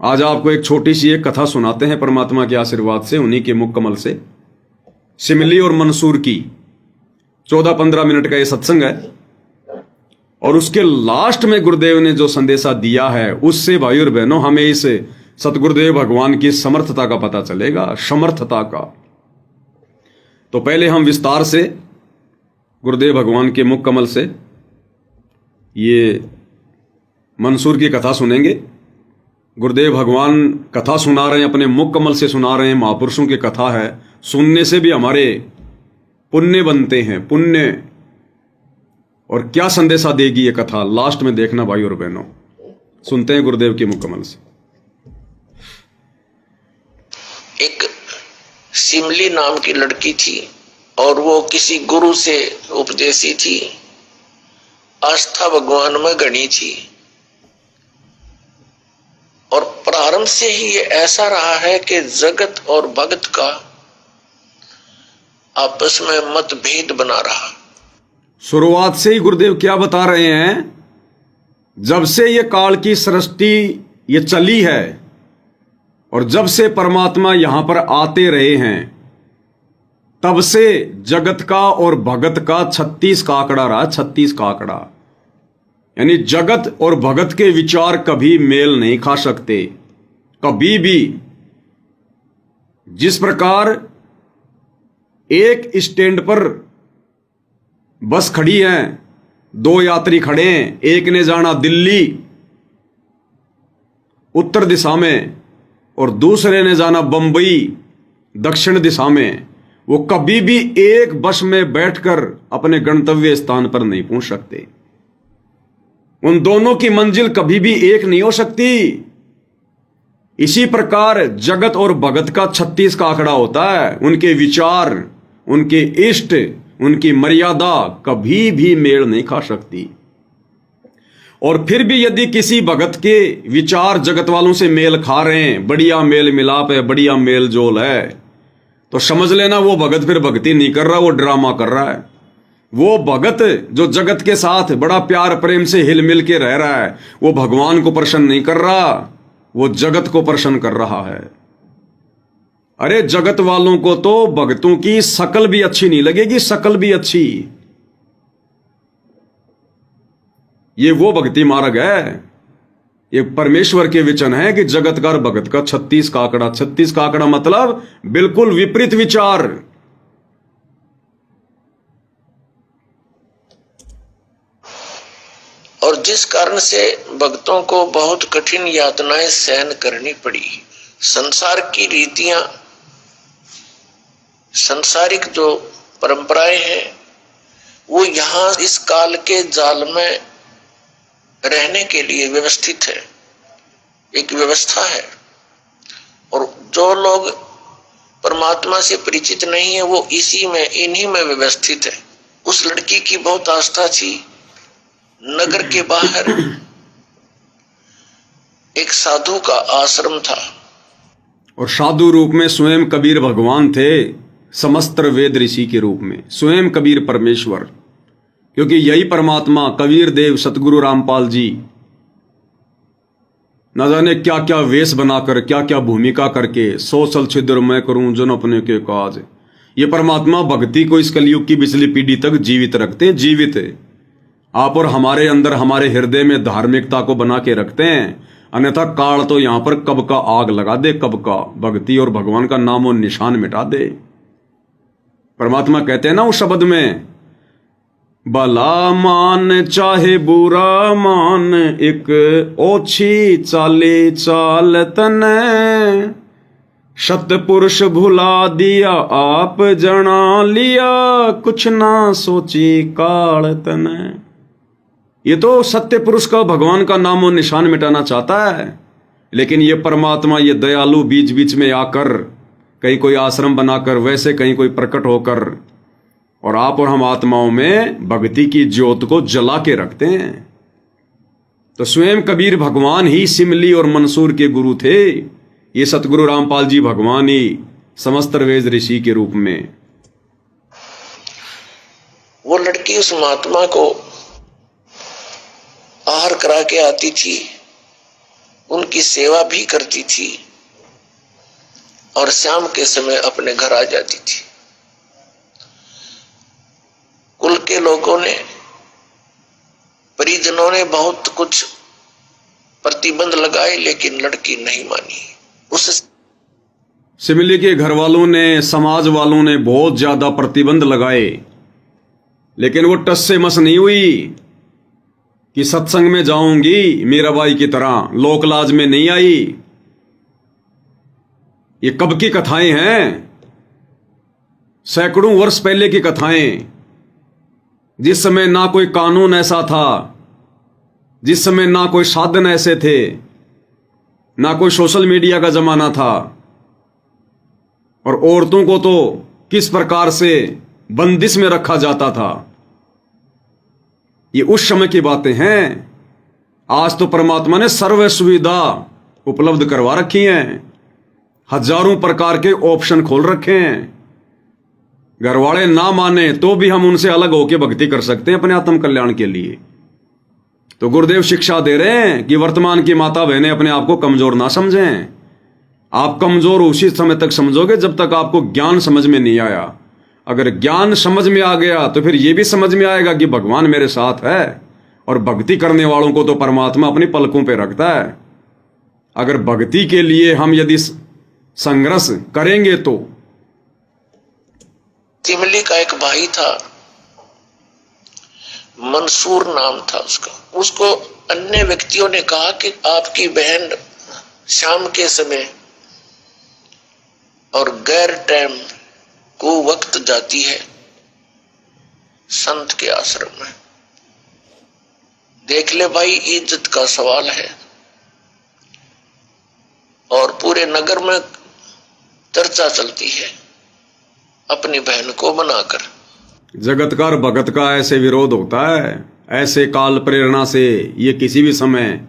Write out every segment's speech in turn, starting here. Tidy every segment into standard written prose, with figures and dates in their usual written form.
आज आपको एक छोटी सी एक कथा सुनाते हैं परमात्मा के आशीर्वाद से, उन्हीं के मुख कमल से। शिमली और मंसूर की 14-15 मिनट का ये सत्संग है और उसके लास्ट में गुरुदेव ने जो संदेशा दिया है उससे भाई और बहनों हमें इस सतगुरुदेव भगवान की समर्थता का पता चलेगा, समर्थता का। तो पहले हम विस्तार से गुरुदेव भगवान के मुख कमल से ये मंसूर की कथा सुनेंगे। गुरुदेव भगवान कथा सुना रहे हैं, अपने मुख कमल से सुना रहे हैं, महापुरुषों की कथा है, सुनने से भी हमारे पुण्य बनते हैं, पुण्य। और क्या संदेशा देगी ये कथा, लास्ट में देखना भाई और बहनों। सुनते हैं गुरुदेव के मुख कमल से। एक शिमली नाम की लड़की थी और वो किसी गुरु से उपदेशी थी, आस्था भगवान में गणी थी। और प्रारंभ से ही ये ऐसा रहा है कि जगत और भगत का आपस में मतभेद बना रहा। शुरुआत से ही गुरुदेव क्या बता रहे हैं, जब से ये काल की सृष्टि ये चली है और जब से परमात्मा यहां पर आते रहे हैं, तब से जगत का और भगत का 36 का आंकड़ा रहा। 36 का आंकड़ा यानी जगत और भगत के विचार कभी मेल नहीं खा सकते, कभी भी। जिस प्रकार एक स्टैंड पर बस खड़ी है, 2 यात्री खड़े हैं, एक ने जाना दिल्ली उत्तर दिशा में और दूसरे ने जाना बंबई दक्षिण दिशा में, वो कभी भी एक बस में बैठकर अपने गंतव्य स्थान पर नहीं पहुंच सकते। उन दोनों की मंजिल कभी भी एक नहीं हो सकती। इसी प्रकार जगत और भगत का 36 का आंकड़ा होता है। उनके विचार, उनके इष्ट, उनकी मर्यादा कभी भी मेल नहीं खा सकती। और फिर भी यदि किसी भगत के विचार जगत वालों से मेल खा रहे हैं, बढ़िया मेल मिलाप है, बढ़िया मेल जोल है, तो समझ लेना वो भगत फिर भक्ति नहीं कर रहा, वो ड्रामा कर रहा है। वो भगत जो जगत के साथ बड़ा प्यार प्रेम से हिल मिल के रह रहा है, वो भगवान को प्रसन्न नहीं कर रहा, वो जगत को प्रसन्न कर रहा है। अरे जगत वालों को तो भगतों की शकल भी अच्छी नहीं लगेगी, शकल भी अच्छी। ये वो भक्ति मार्ग है, ये परमेश्वर के वचन है कि जगत का और भगत का 36 का आंकड़ा। 36 का आंकड़ा मतलब बिल्कुल विपरीत विचार। और जिस कारण से भक्तों को बहुत कठिन यातनाएं सहन करनी पड़ी। संसार की रीतियां, संसारिक जो परंपराएं हैं, वो यहाँ इस काल के जाल में रहने के लिए व्यवस्थित है, एक व्यवस्था है। और जो लोग परमात्मा से परिचित नहीं है, वो इसी में, इन्हीं में व्यवस्थित है। उस लड़की की बहुत आस्था थी। नगर के बाहर एक साधु का आश्रम था और साधु रूप में स्वयं कबीर भगवान थे, समस्त वेद ऋषि के रूप में स्वयं कबीर परमेश्वर। क्योंकि यही परमात्मा कबीर देव सतगुरु रामपाल जी न जाने क्या क्या वेश बनाकर, क्या क्या भूमिका करके, 100 सल छिद्र मैं करूं जन अपने के काज। ये परमात्मा भक्ति को इस कलयुग की पिछली पीढ़ी तक जीवित रखते हैं, जीवित है। आप और हमारे अंदर, हमारे हृदय में धार्मिकता को बना के रखते हैं। अन्यथा काल तो यहां पर कब का आग लगा दे, कब का भक्ति और भगवान का नाम और निशान मिटा दे। परमात्मा कहते हैं ना उस शब्द में, भला मान चाहे बुरा मान, एक ओछी चाले चाल तने, सतपुरुष भुला दिया आप जना लिया, कुछ ना सोची काल तने। ये तो सत्य पुरुष का, भगवान का नाम और निशान मिटाना चाहता है, लेकिन ये परमात्मा, ये दयालु बीच बीच में आकर, कहीं कोई आश्रम बनाकर, वैसे कहीं कोई प्रकट होकर, और आप और हम आत्माओं में भक्ति की ज्योत को जला के रखते हैं। तो स्वयं कबीर भगवान ही शिमली और मंसूर के गुरु थे। ये सतगुरु रामपाल जी भगवान ही समस्त वेद ऋषि के रूप में। वो लड़की उस महात्मा को आहार करा के आती थी। उनकी सेवा भी करती थी और शाम के समय अपने घर आ जाती थी। कुल के लोगों ने, परिजनों ने बहुत कुछ प्रतिबंध लगाए, लेकिन लड़की नहीं मानी। उस सिमली के घर वालों ने, समाज वालों ने बहुत ज्यादा प्रतिबंध लगाए, लेकिन वो टस से मस नहीं हुई कि सत्संग में जाऊंगी मीराबाई की तरह, लोकलाज में नहीं आई। ये कब की कथाएं हैं? सैकड़ों वर्ष पहले की कथाएं, जिस समय ना कोई कानून ऐसा था, जिस समय ना कोई साधन ऐसे थे, ना कोई सोशल मीडिया का जमाना था, और औरतों को तो किस प्रकार से बंदिश में रखा जाता था। ये उस समय की बातें हैं। आज तो परमात्मा ने सर्व सुविधा उपलब्ध करवा रखी हैं, हजारों प्रकार के ऑप्शन खोल रखे हैं। घर वाले ना माने तो भी हम उनसे अलग होकर भक्ति कर सकते हैं अपने आत्म कल्याण के लिए। तो गुरुदेव शिक्षा दे रहे हैं कि वर्तमान की माता बहनें अपने आप को कमजोर ना समझें। आप कमजोर उसी समय तक समझोगे जब तक आपको ज्ञान समझ में नहीं आया। अगर ज्ञान समझ में आ गया तो फिर यह भी समझ में आएगा कि भगवान मेरे साथ है, और भक्ति करने वालों को तो परमात्मा अपनी पलकों पे रखता है। अगर भक्ति के लिए हम यदि संघर्ष करेंगे तो। सिमली का एक भाई था, मंसूर नाम था उसका। उसको अन्य व्यक्तियों ने कहा कि आपकी बहन शाम के समय और गैर टाइम को वक्त जाती है संत के आश्रम में। देख ले भाई, इज्जत का सवाल है, और पूरे नगर में चर्चा चलती है अपनी बहन को बनाकर। जगत का और भगत का ऐसे विरोध होता है, ऐसे काल प्रेरणा से ये किसी भी समय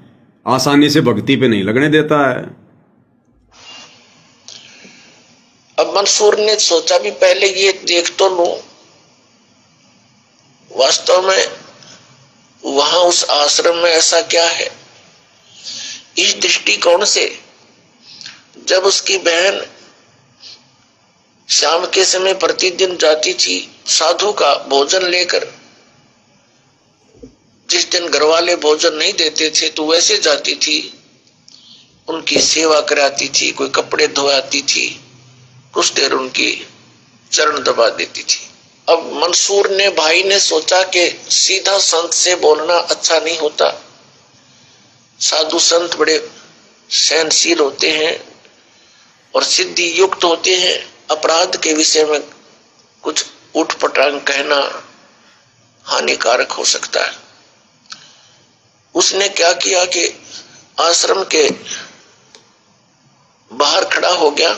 आसानी से भक्ति पे नहीं लगने देता है। अब मंसूर ने सोचा भी पहले ये देख तो लूं, वास्तव में वहां उस आश्रम में ऐसा क्या है। इस दृष्टिकोण से जब उसकी बहन शाम के समय प्रतिदिन जाती थी साधु का भोजन लेकर, जिस दिन घर वाले भोजन नहीं देते थे तो वैसे जाती थी, उनकी सेवा कराती थी, कोई कपड़े धोआती थी, कुछ देर उनकी चरण दबा देती थी। अब मंसूर ने, भाई ने सोचा कि सीधा संत से बोलना अच्छा नहीं होता। साधु संत बड़े सहनशील होते हैं और सिद्धि युक्त होते हैं। अपराध के विषय में कुछ उठपटांग कहना हानिकारक हो सकता है। उसने क्या किया कि आश्रम के बाहर खड़ा हो गया,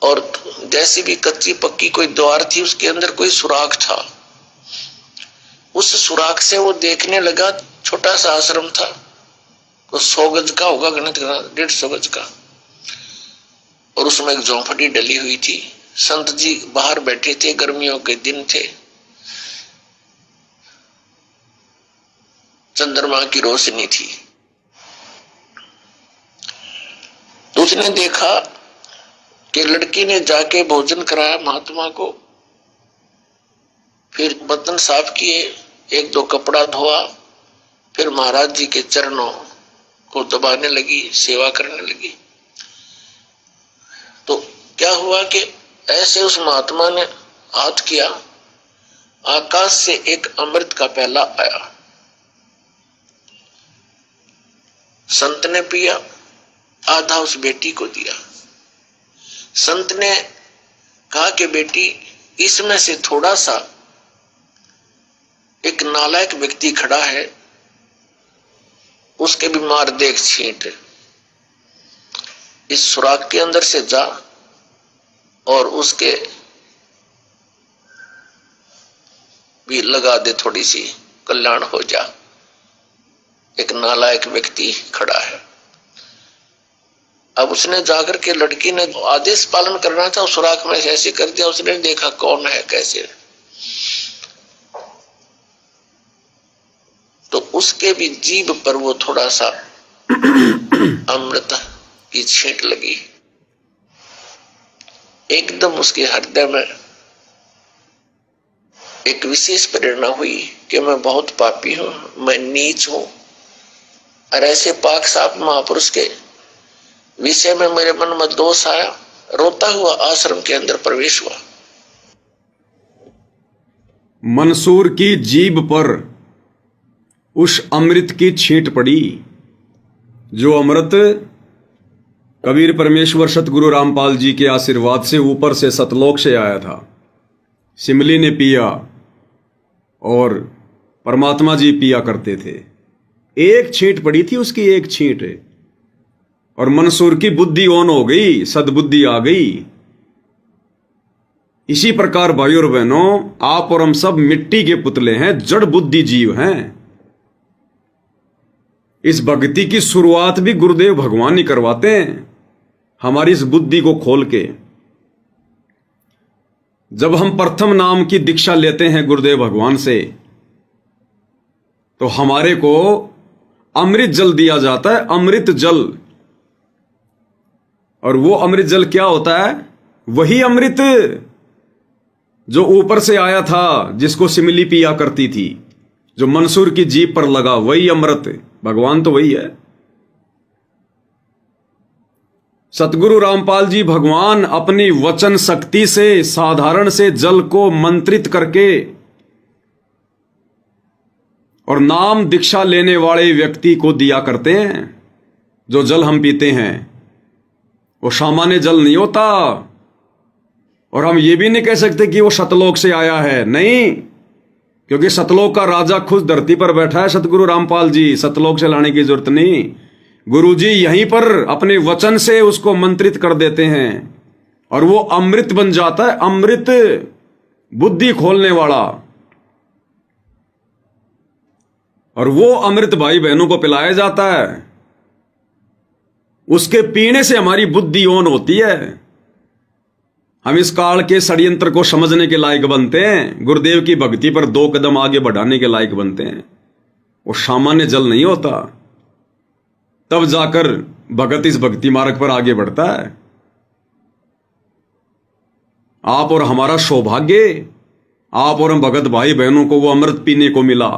और जैसी भी कच्ची पक्की कोई द्वार थी उसके अंदर कोई सुराख था। उस सुराख से वो देखने लगा। छोटा सा आश्रम था, तो 100 गज का होगा, गणित करना 150 गज का, और उसमें एक झोंपड़ी डली हुई थी। संत जी बाहर बैठे थे, गर्मियों के दिन थे, चंद्रमा की रोशनी थी। तो उसने देखा कि लड़की ने जाके भोजन कराया महात्मा को, फिर बर्तन साफ किए, 1-2 कपड़ा धोआ, फिर महाराज जी के चरणों को दबाने लगी, सेवा करने लगी। तो क्या हुआ कि ऐसे उस महात्मा ने हाथ किया, आकाश से एक अमृत का प्याला आया। संत ने पिया, आधा उस बेटी को दिया। संत ने कहा कि बेटी, इसमें से थोड़ा सा एक नालायक व्यक्ति खड़ा है, उसके भी मार देख छींट, इस सुराख के अंदर से जा और उसके भी लगा दे, थोड़ी सी कल्याण हो जा। एक नालायक व्यक्ति खड़ा है। अब उसने जाकर के, लड़की ने आदेश पालन करना था, सुराख में ऐसे कर दिया। उसने देखा कौन है कैसे, तो उसके भी जीभ पर वो थोड़ा सा अमृत की छींट लगी। एकदम उसके हृदय में एक विशेष प्रेरणा हुई कि मैं बहुत पापी हूं, मैं नीच हूं, और ऐसे पाक साफ महापुरुष के विषय में मेरे मन में दोष आया। रोता हुआ आश्रम के अंदर प्रवेश हुआ। मंसूर की जीभ पर उस अमृत की छींट पड़ी, जो अमृत कबीर परमेश्वर सतगुरु रामपाल जी के आशीर्वाद से ऊपर से सतलोक से आया था। सिमली ने पिया और परमात्मा जी पिया करते थे। एक छींट पड़ी थी उसकी, एक छींट, और मंसूर की बुद्धि ऑन हो गई, सद्बुद्धि आ गई। इसी प्रकार भाई और बहनों, आप और हम सब मिट्टी के पुतले हैं, जड़ बुद्धि जीव हैं। इस भक्ति की शुरुआत भी गुरुदेव भगवान ही करवाते हैं, हमारी इस बुद्धि को खोल के। जब हम प्रथम नाम की दीक्षा लेते हैं गुरुदेव भगवान से, तो हमारे को अमृत जल दिया जाता है, अमृत जल। और वो अमृत जल क्या होता है? वही अमृत जो ऊपर से आया था, जिसको सिमली पिया करती थी, जो मंसूर की जीभ पर लगा, वही अमृत। भगवान तो वही है। सतगुरु रामपाल जी भगवान अपनी वचन शक्ति से साधारण से जल को मंत्रित करके और नाम दीक्षा लेने वाले व्यक्ति को दिया करते हैं। जो जल हम पीते हैं वो सामान्य जल नहीं होता, और हम ये भी नहीं कह सकते कि वो सतलोक से आया है, नहीं, क्योंकि सतलोक का राजा खुद धरती पर बैठा है, सतगुरु रामपाल जी। सतलोक से लाने की जरूरत नहीं, गुरु जी यहीं पर अपने वचन से उसको मंत्रित कर देते हैं और वो अमृत बन जाता है, अमृत, बुद्धि खोलने वाला। और वो अमृत भाई बहनों को पिलाया जाता है, उसके पीने से हमारी बुद्धि ऑन होती है। हम इस काल के षड्यंत्र को समझने के लायक बनते हैं, गुरुदेव की भक्ति पर 2 कदम आगे बढ़ाने के लायक बनते हैं। वो सामान्य जल नहीं होता, तब जाकर भगत इस भक्ति मार्ग पर आगे बढ़ता है। आप और हमारा सौभाग्य, आप और हम भगत भाई बहनों को वो अमृत पीने को मिला।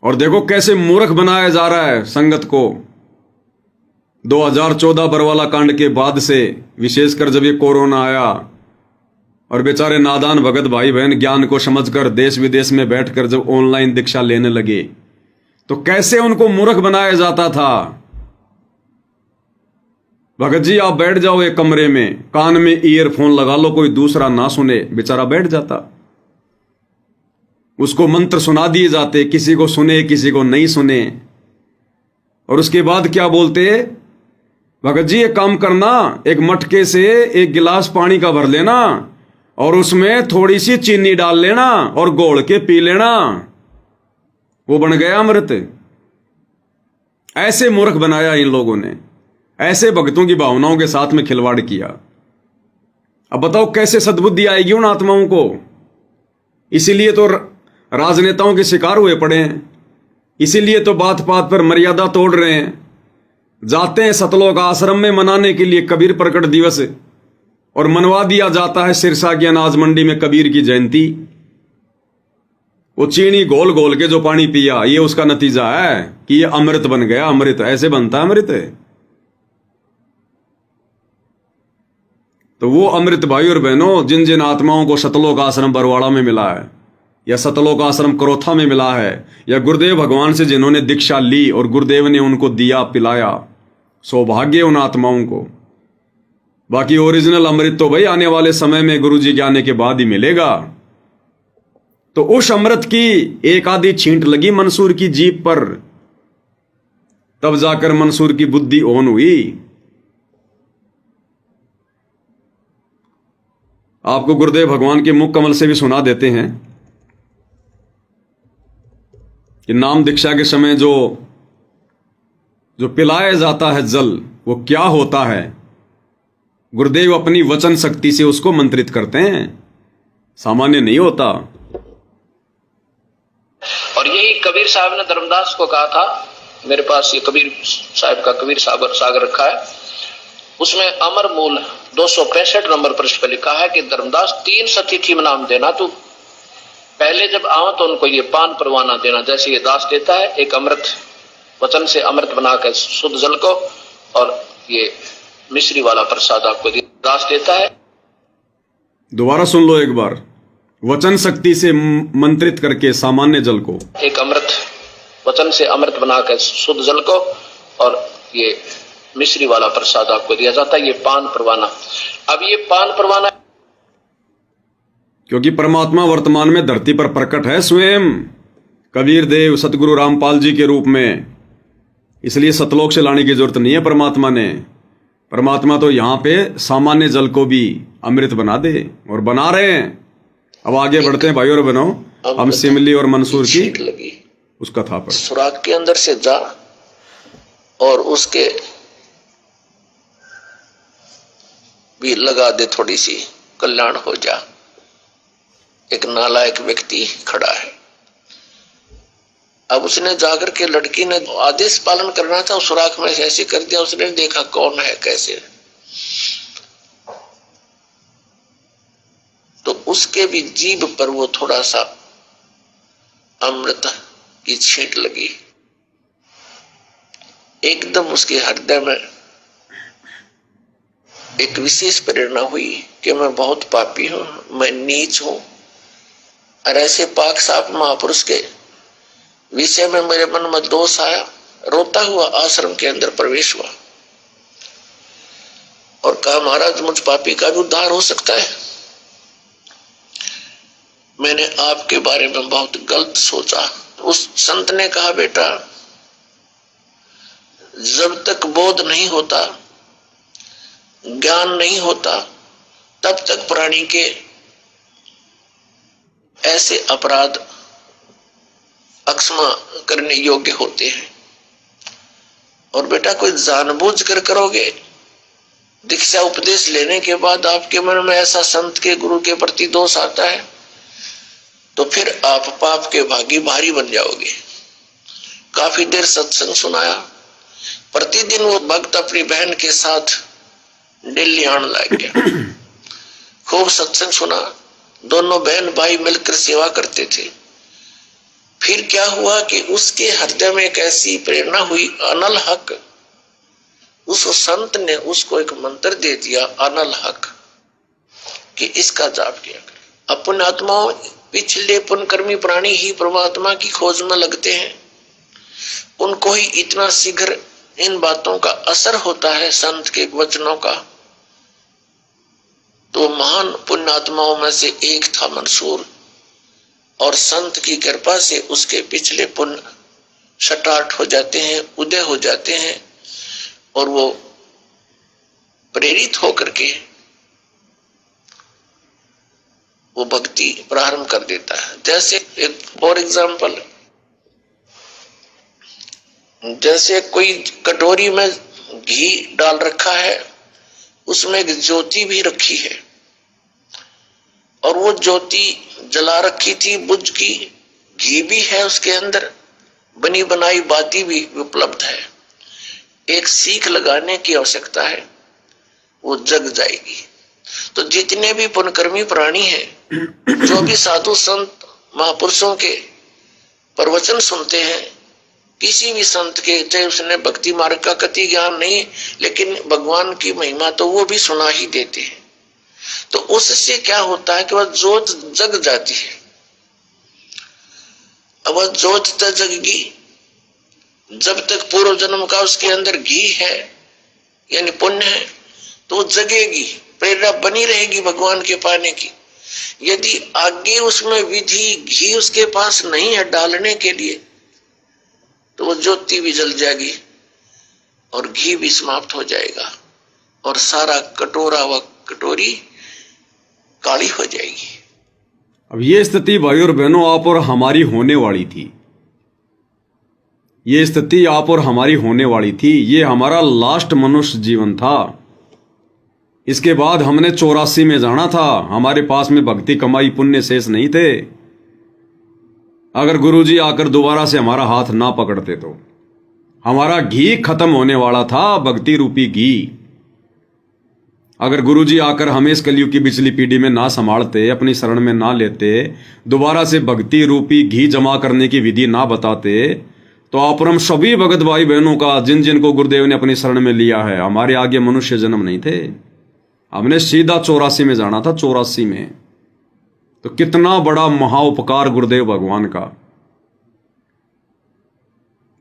और देखो कैसे मूर्ख बनाया जा रहा है संगत को। 2014 बरवाला कांड के बाद से, विशेषकर जब ये कोरोना आया और बेचारे नादान भगत भाई बहन ज्ञान को समझकर देश विदेश में बैठकर जब ऑनलाइन दीक्षा लेने लगे, तो कैसे उनको मूर्ख बनाया जाता था। भगत जी आप बैठ जाओ एक कमरे में, कान में ईयरफोन लगा लो, कोई दूसरा ना सुने, बेचारा बैठ जाता। उसको मंत्र सुना दिए जाते, किसी को सुने किसी को नहीं सुने। और उसके बाद क्या बोलते, भगत जी एक काम करना, एक मटके से 1 गिलास पानी का भर लेना और उसमें थोड़ी सी चीनी डाल लेना और घोल के पी लेना, वो बन गया अमृत। ऐसे मूर्ख बनाया इन लोगों ने, ऐसे भक्तों की भावनाओं के साथ में खिलवाड़ किया। अब बताओ कैसे सद्बुद्धि आएगी उन आत्माओं को। इसीलिए तो राजनेताओं के शिकार हुए पड़े हैं, इसीलिए तो बात बात पर मर्यादा तोड़ रहे हैं। जाते हैं सतलोक आश्रम में मनाने के लिए कबीर प्रकट दिवस, और मनवा दिया जाता है सिरसा की अनाज मंडी में कबीर की जयंती। वो चीनी घोल घोल के जो पानी पिया, ये उसका नतीजा है कि ये अमृत बन गया। अमृत ऐसे बनता है अमृत। तो वो अमृत भाई और बहनों, जिन जिन आत्माओं को सतलोक आश्रम बरवाड़ा में मिला है, या सतलोक आश्रम करोथा में मिला है, या गुरुदेव भगवान से जिन्होंने दीक्षा ली और गुरुदेव ने उनको दिया पिलाया, सौभाग्य उन आत्माओं को। बाकी ओरिजिनल अमृत तो भाई आने वाले समय में गुरु जी के आने के बाद ही मिलेगा। तो उस अमृत की एक आधी छींट लगी मंसूर की जीभ पर, तब जाकर मंसूर की बुद्धि ऑन हुई। आपको गुरुदेव भगवान के मुख कमल से भी सुना देते हैं कि नाम दीक्षा के समय जो पिलाया जाता है जल, वो क्या होता है। गुरुदेव अपनी वचन शक्ति से उसको मंत्रित करते हैं, सामान्य नहीं होता। और यही कबीर साहब ने धर्मदास को कहा था मेरे पास ये कबीर साहब का कबीर सागर रखा है, उसमें अमर मूल 265 नंबर पृष्ठ पर लिखा है कि धर्मदास 3 सतिथि में नाम देना, तू पहले जब आओ तो उनको ये पान परवाना देना, जैसे ये दास देता है, एक अमृत वचन से अमृत बनाकर शुद्ध जल को, और ये मिश्री वाला प्रसाद आपको दास देता है। दोबारा सुन लो एक बार, वचन शक्ति से मंत्रित करके सामान्य जल को, एक अमृत वचन से अमृत बनाकर शुद्ध जल को, और ये मिश्री वाला प्रसाद आपको दिया जाता है, ये पान परवाना। अब ये पान परवाना, क्योंकि परमात्मा वर्तमान में धरती पर प्रकट है स्वयं कबीर देव सतगुरु रामपाल जी के रूप में, इसलिए सतलोक से लाने की जरूरत नहीं है परमात्मा ने। परमात्मा तो यहाँ पे सामान्य जल को भी अमृत बना दे, और बना रहे हैं। अब आगे बढ़ते हैं भाई और बहनों, हम सिमली और मंसूर की लगी उस कथा पर। सुराग के अंदर से जा और उसके भी लगा दे, थोड़ी सी कल्याण हो जा। एक नालायक व्यक्ति खड़ा है, अब उसने जाकर के, लड़की ने आदेश पालन करना था, सुराख में ऐसे कर दिया, उसने देखा कौन है कैसे, तो उसके भी जीभ पर वो थोड़ा सा अमृत की छींट लगी, एकदम उसके हृदय में एक विशेष प्रेरणा हुई कि मैं बहुत पापी हूं, मैं नीच हूं, और ऐसे पाक साफ महापुरुष के विषय में मेरे मन में दोष आया। रोता हुआ आश्रम के अंदर प्रवेश हुआ और कहा, महाराज मुझ पापी का भी उद्धार हो सकता है। मैंने आपके बारे में बहुत गलत सोचा। उस संत ने कहा, बेटा जब तक बोध नहीं होता, ज्ञान नहीं होता, तब तक प्राणी के ऐसे अपराध अक्षमा करने योग्य होते हैं। और बेटा कोई जानबूझ कर करोगे, दीक्षा उपदेश लेने के बाद आपके मन में ऐसा संत के गुरु के प्रति दोष आता है, तो फिर आप पाप के भागी भारी बन जाओगे। काफी देर सत्संग सुनाया, प्रतिदिन वो भक्त अपनी बहन के साथ दिल्ली आने लग गया। खूब सत्संग सुना, दोनों बहन भाई मिलकर सेवा करते थे। फिर क्या हुआ कि उसके हृदय में एक ऐसी प्रेरणा हुई, अनल हक। उस संत ने उसको एक मंत्र दे दिया, अनल हक, कि इसका जाप किया कर। अपने आत्माओं, पिछले पुण्यकर्मी प्राणी ही परमात्मा की खोज में लगते हैं, उनको ही इतना शीघ्र इन बातों का असर होता है, संत के वचनों का। तो महान पुण्यात्माओं में से एक था मंसूर, और संत की कृपा से उसके पिछले पुण्य स्टार्ट हो जाते हैं, उदय हो जाते हैं, और वो प्रेरित होकर के वो भक्ति प्रारंभ कर देता है। जैसे एक फॉर एग्जाम्पल, जैसे कोई कटोरी में घी डाल रखा है, उसमें एक ज्योति भी रखी है, और वो ज्योति जला रखी थी, बुझ की, घी भी है उसके अंदर, बनी बनाई बाती भी उपलब्ध है। एक सीख लगाने की आवश्यकता है, वो जग जाएगी। तो जितने भी पुण्यकर्मी प्राणी हैं, जो भी साधु संत महापुरुषों के प्रवचन सुनते हैं, किसी भी संत के, चाहे उसने भक्ति मार्ग का कति ज्ञान नहीं, लेकिन भगवान की महिमा तो वो भी सुना ही देते हैं। तो उससे क्या होता है कि वह जोत जग जाती है। अब वह जोत तक जगेगी जब तक पूर्व जन्म का उसके अंदर घी है, यानी पुण्य है, तो जगेगी, प्रेरणा बनी रहेगी भगवान के पाने की। यदि आगे उसमें विधि, घी उसके पास नहीं है डालने के लिए, तो वो ज्योति भी जल जाएगी और घी भी समाप्त हो जाएगा, और सारा कटोरा व कटोरी काली हो जाएगी। अब ये स्थिति भाई और बहनों आप और हमारी होने वाली थी। ये स्थिति आप और हमारी होने वाली थी। ये हमारा लास्ट मनुष्य जीवन था। इसके बाद हमने 84 में जाना था। हमारे पास में भक्ति कमाई पुण्य शेष नहीं थे। अगर गुरुजी आकर दोबारा से हमारा हाथ ना पकड़ते तो हमारा घी खत्म होने वाला था, भक्ति रूपी घी। अगर गुरुजी आकर हमें इस कलयुग की पिछली पीढ़ी में ना संभालते, अपनी शरण में ना लेते, दोबारा से भक्ति रूपी घी जमा करने की विधि ना बताते, तो आप और हम सभी भगत भाई बहनों का, जिन जिन को गुरुदेव ने अपनी शरण में लिया है, हमारे आगे मनुष्य जन्म नहीं थे। हमने सीधा 84 में जाना था, 84 में। तो कितना बड़ा महाउपकार गुरुदेव भगवान का,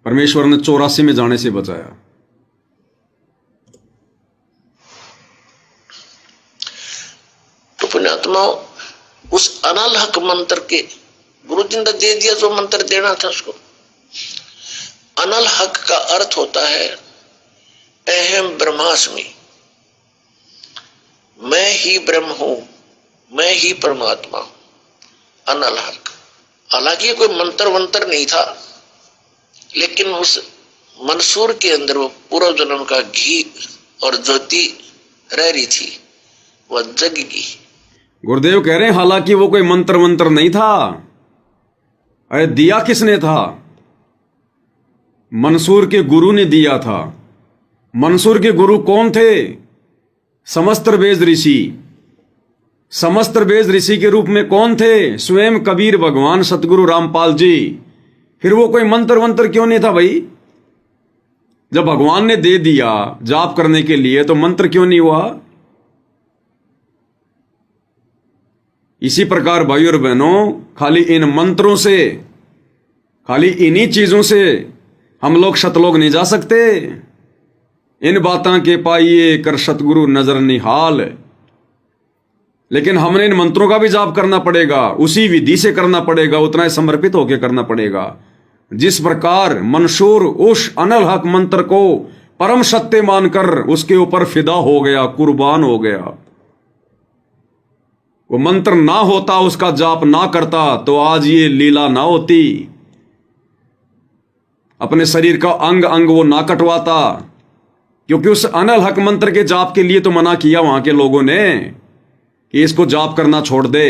परमेश्वर ने 84 में जाने से बचाया। तो पुण्यात्माओं, उस अनल हक मंत्र के गुरुजी ने दे दिया जो मंत्र देना था उसको। अनल हक का अर्थ होता है अहम ब्रह्मास्मि, मैं ही ब्रह्म हूं, मैं ही परमात्मा हूं। अनल हक, हालांकि कोई मंत्र वंत्र नहीं था, लेकिन उस मंसूर के अंदर वो पूर्व जन्म का घी और ज्योति रह रही थी, वह जगगी। गुरुदेव कह रहे हैं हालांकि वो कोई मंत्र मंत्र नहीं था। अरे दिया किसने था? मंसूर के गुरु ने दिया था। मंसूर के गुरु कौन थे? समस्तर बेज ऋषि। समस्तर बेज ऋषि के रूप में कौन थे? स्वयं कबीर भगवान सतगुरु रामपाल जी। फिर वो कोई मंत्र वंत्र क्यों नहीं था भाई? जब भगवान ने दे दिया जाप करने के लिए, तो मंत्र क्यों नहीं हुआ? इसी प्रकार भाई और बहनों, खाली इन मंत्रों से, खाली इन्हीं चीजों से हम लोग शतलोक नहीं जा सकते। इन बातां के पाइए कर सतगुरु नजर निहाल। लेकिन हमने इन मंत्रों का भी जाप करना पड़ेगा, उसी विधि से करना पड़ेगा, उतना ही समर्पित होकर करना पड़ेगा जिस प्रकार मंसूर उस अनल हक मंत्र को परम सत्य मानकर उसके ऊपर फिदा हो गया, कुर्बान हो गया। वो मंत्र ना होता, उसका जाप ना करता, तो आज ये लीला ना होती। अपने शरीर का अंग अंग वो ना कटवाता, क्योंकि उस अनल हक मंत्र के जाप के लिए तो मना किया वहां के लोगों ने कि इसको जाप करना छोड़ दे।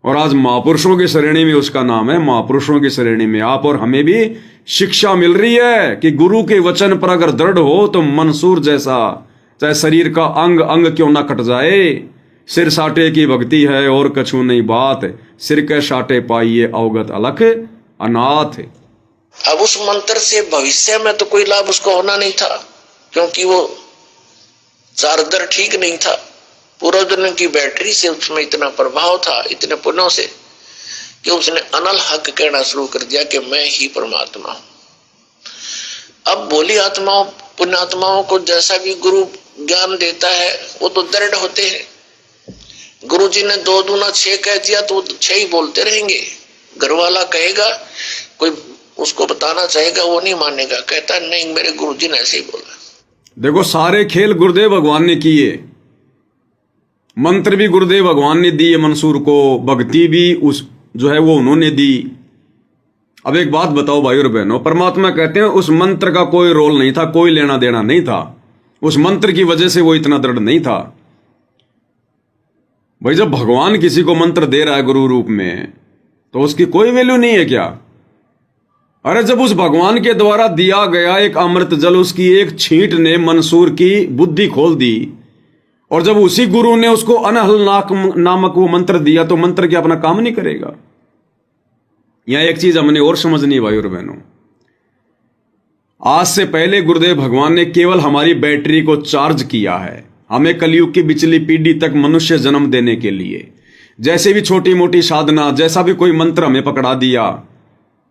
और आज महापुरुषों की श्रेणी में उसका नाम है। महापुरुषों की श्रेणी में आप और हमें भी शिक्षा मिल रही है कि गुरु के वचन पर अगर दृढ़ हो तो मंसूर जैसा, चाहे शरीर का अंग अंग क्यों ना कट जाए, सिर साटे की भक्ति है और कछु नहीं बात, सिर के साटे पाइए अवगत अलख अनाथ। अब उस मंत्र से भविष्य में तो कोई लाभ उसको होना नहीं था, क्योंकि वो चार्जर ठीक नहीं था। पूर्व जन्म की बैटरी से उसमें इतना प्रभाव था, इतने पुण्यों से, कि उसने अनल हक कहना शुरू कर दिया कि मैं ही परमात्मा हूं। अब भोली आत्माओं, पुण्यात्माओं को जैसा भी गुरु ज्ञान देता है वो तो दृढ़ होते हैं। गुरु जी ने 2 दूना 6 कह दिया तो वो 6 ही बोलते रहेंगे। घर वाला कहेगा, कोई उसको बताना चाहेगा, वो नहीं मानेगा, कहता नहीं मेरे गुरु जी ने ऐसे ही बोला। देखो, सारे खेल गुरुदेव भगवान ने किए। मंत्र भी गुरुदेव भगवान ने दिए मंसूर को, भक्ति भी उस जो है वो उन्होंने दी। अब एक बात बताओ भाई और बहनों, परमात्मा कहते हैं उस मंत्र का कोई रोल नहीं था, कोई लेना देना नहीं था। उस मंत्र की वजह से वो इतना दृढ़ नहीं था। भाई जब भगवान किसी को मंत्र दे रहा है गुरु रूप में, तो उसकी कोई वैल्यू नहीं है क्या? अरे जब उस भगवान के द्वारा दिया गया एक अमृत जल, उसकी एक छींट ने मंसूर की बुद्धि खोल दी, और जब उसी गुरु ने उसको अनहल नामक वो मंत्र दिया, तो मंत्र क्या अपना काम नहीं करेगा? यहां एक चीज हमने और समझनी है भाई और बहनों। आज से पहले गुरुदेव भगवान ने केवल हमारी बैटरी को चार्ज किया है, हमें कलयुग की पिछली पीढ़ी तक मनुष्य जन्म देने के लिए। जैसे भी छोटी मोटी साधना, जैसा भी कोई मंत्र हमें पकड़ा दिया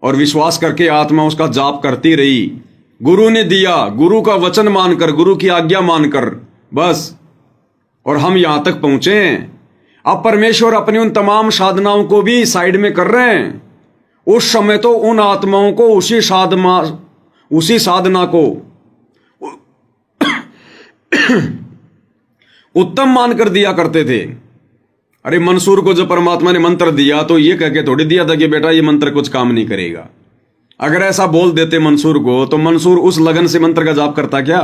और विश्वास करके आत्मा उसका जाप करती रही, गुरु ने दिया, गुरु का वचन मानकर, गुरु की आज्ञा मानकर, बस। और हम यहां तक पहुंचे हैं। अब परमेश्वर अपनी उन तमाम साधनाओं को भी साइड में कर रहे हैं। उस समय तो उन आत्माओं को उसी साधना को उत्तम मानकर दिया करते थे। अरे मंसूर को जब परमात्मा ने मंत्र दिया तो ये कह के थोड़ी दिया था कि बेटा ये मंत्र कुछ काम नहीं करेगा। अगर ऐसा बोल देते मंसूर को, तो मंसूर उस लगन से मंत्र का जाप करता क्या?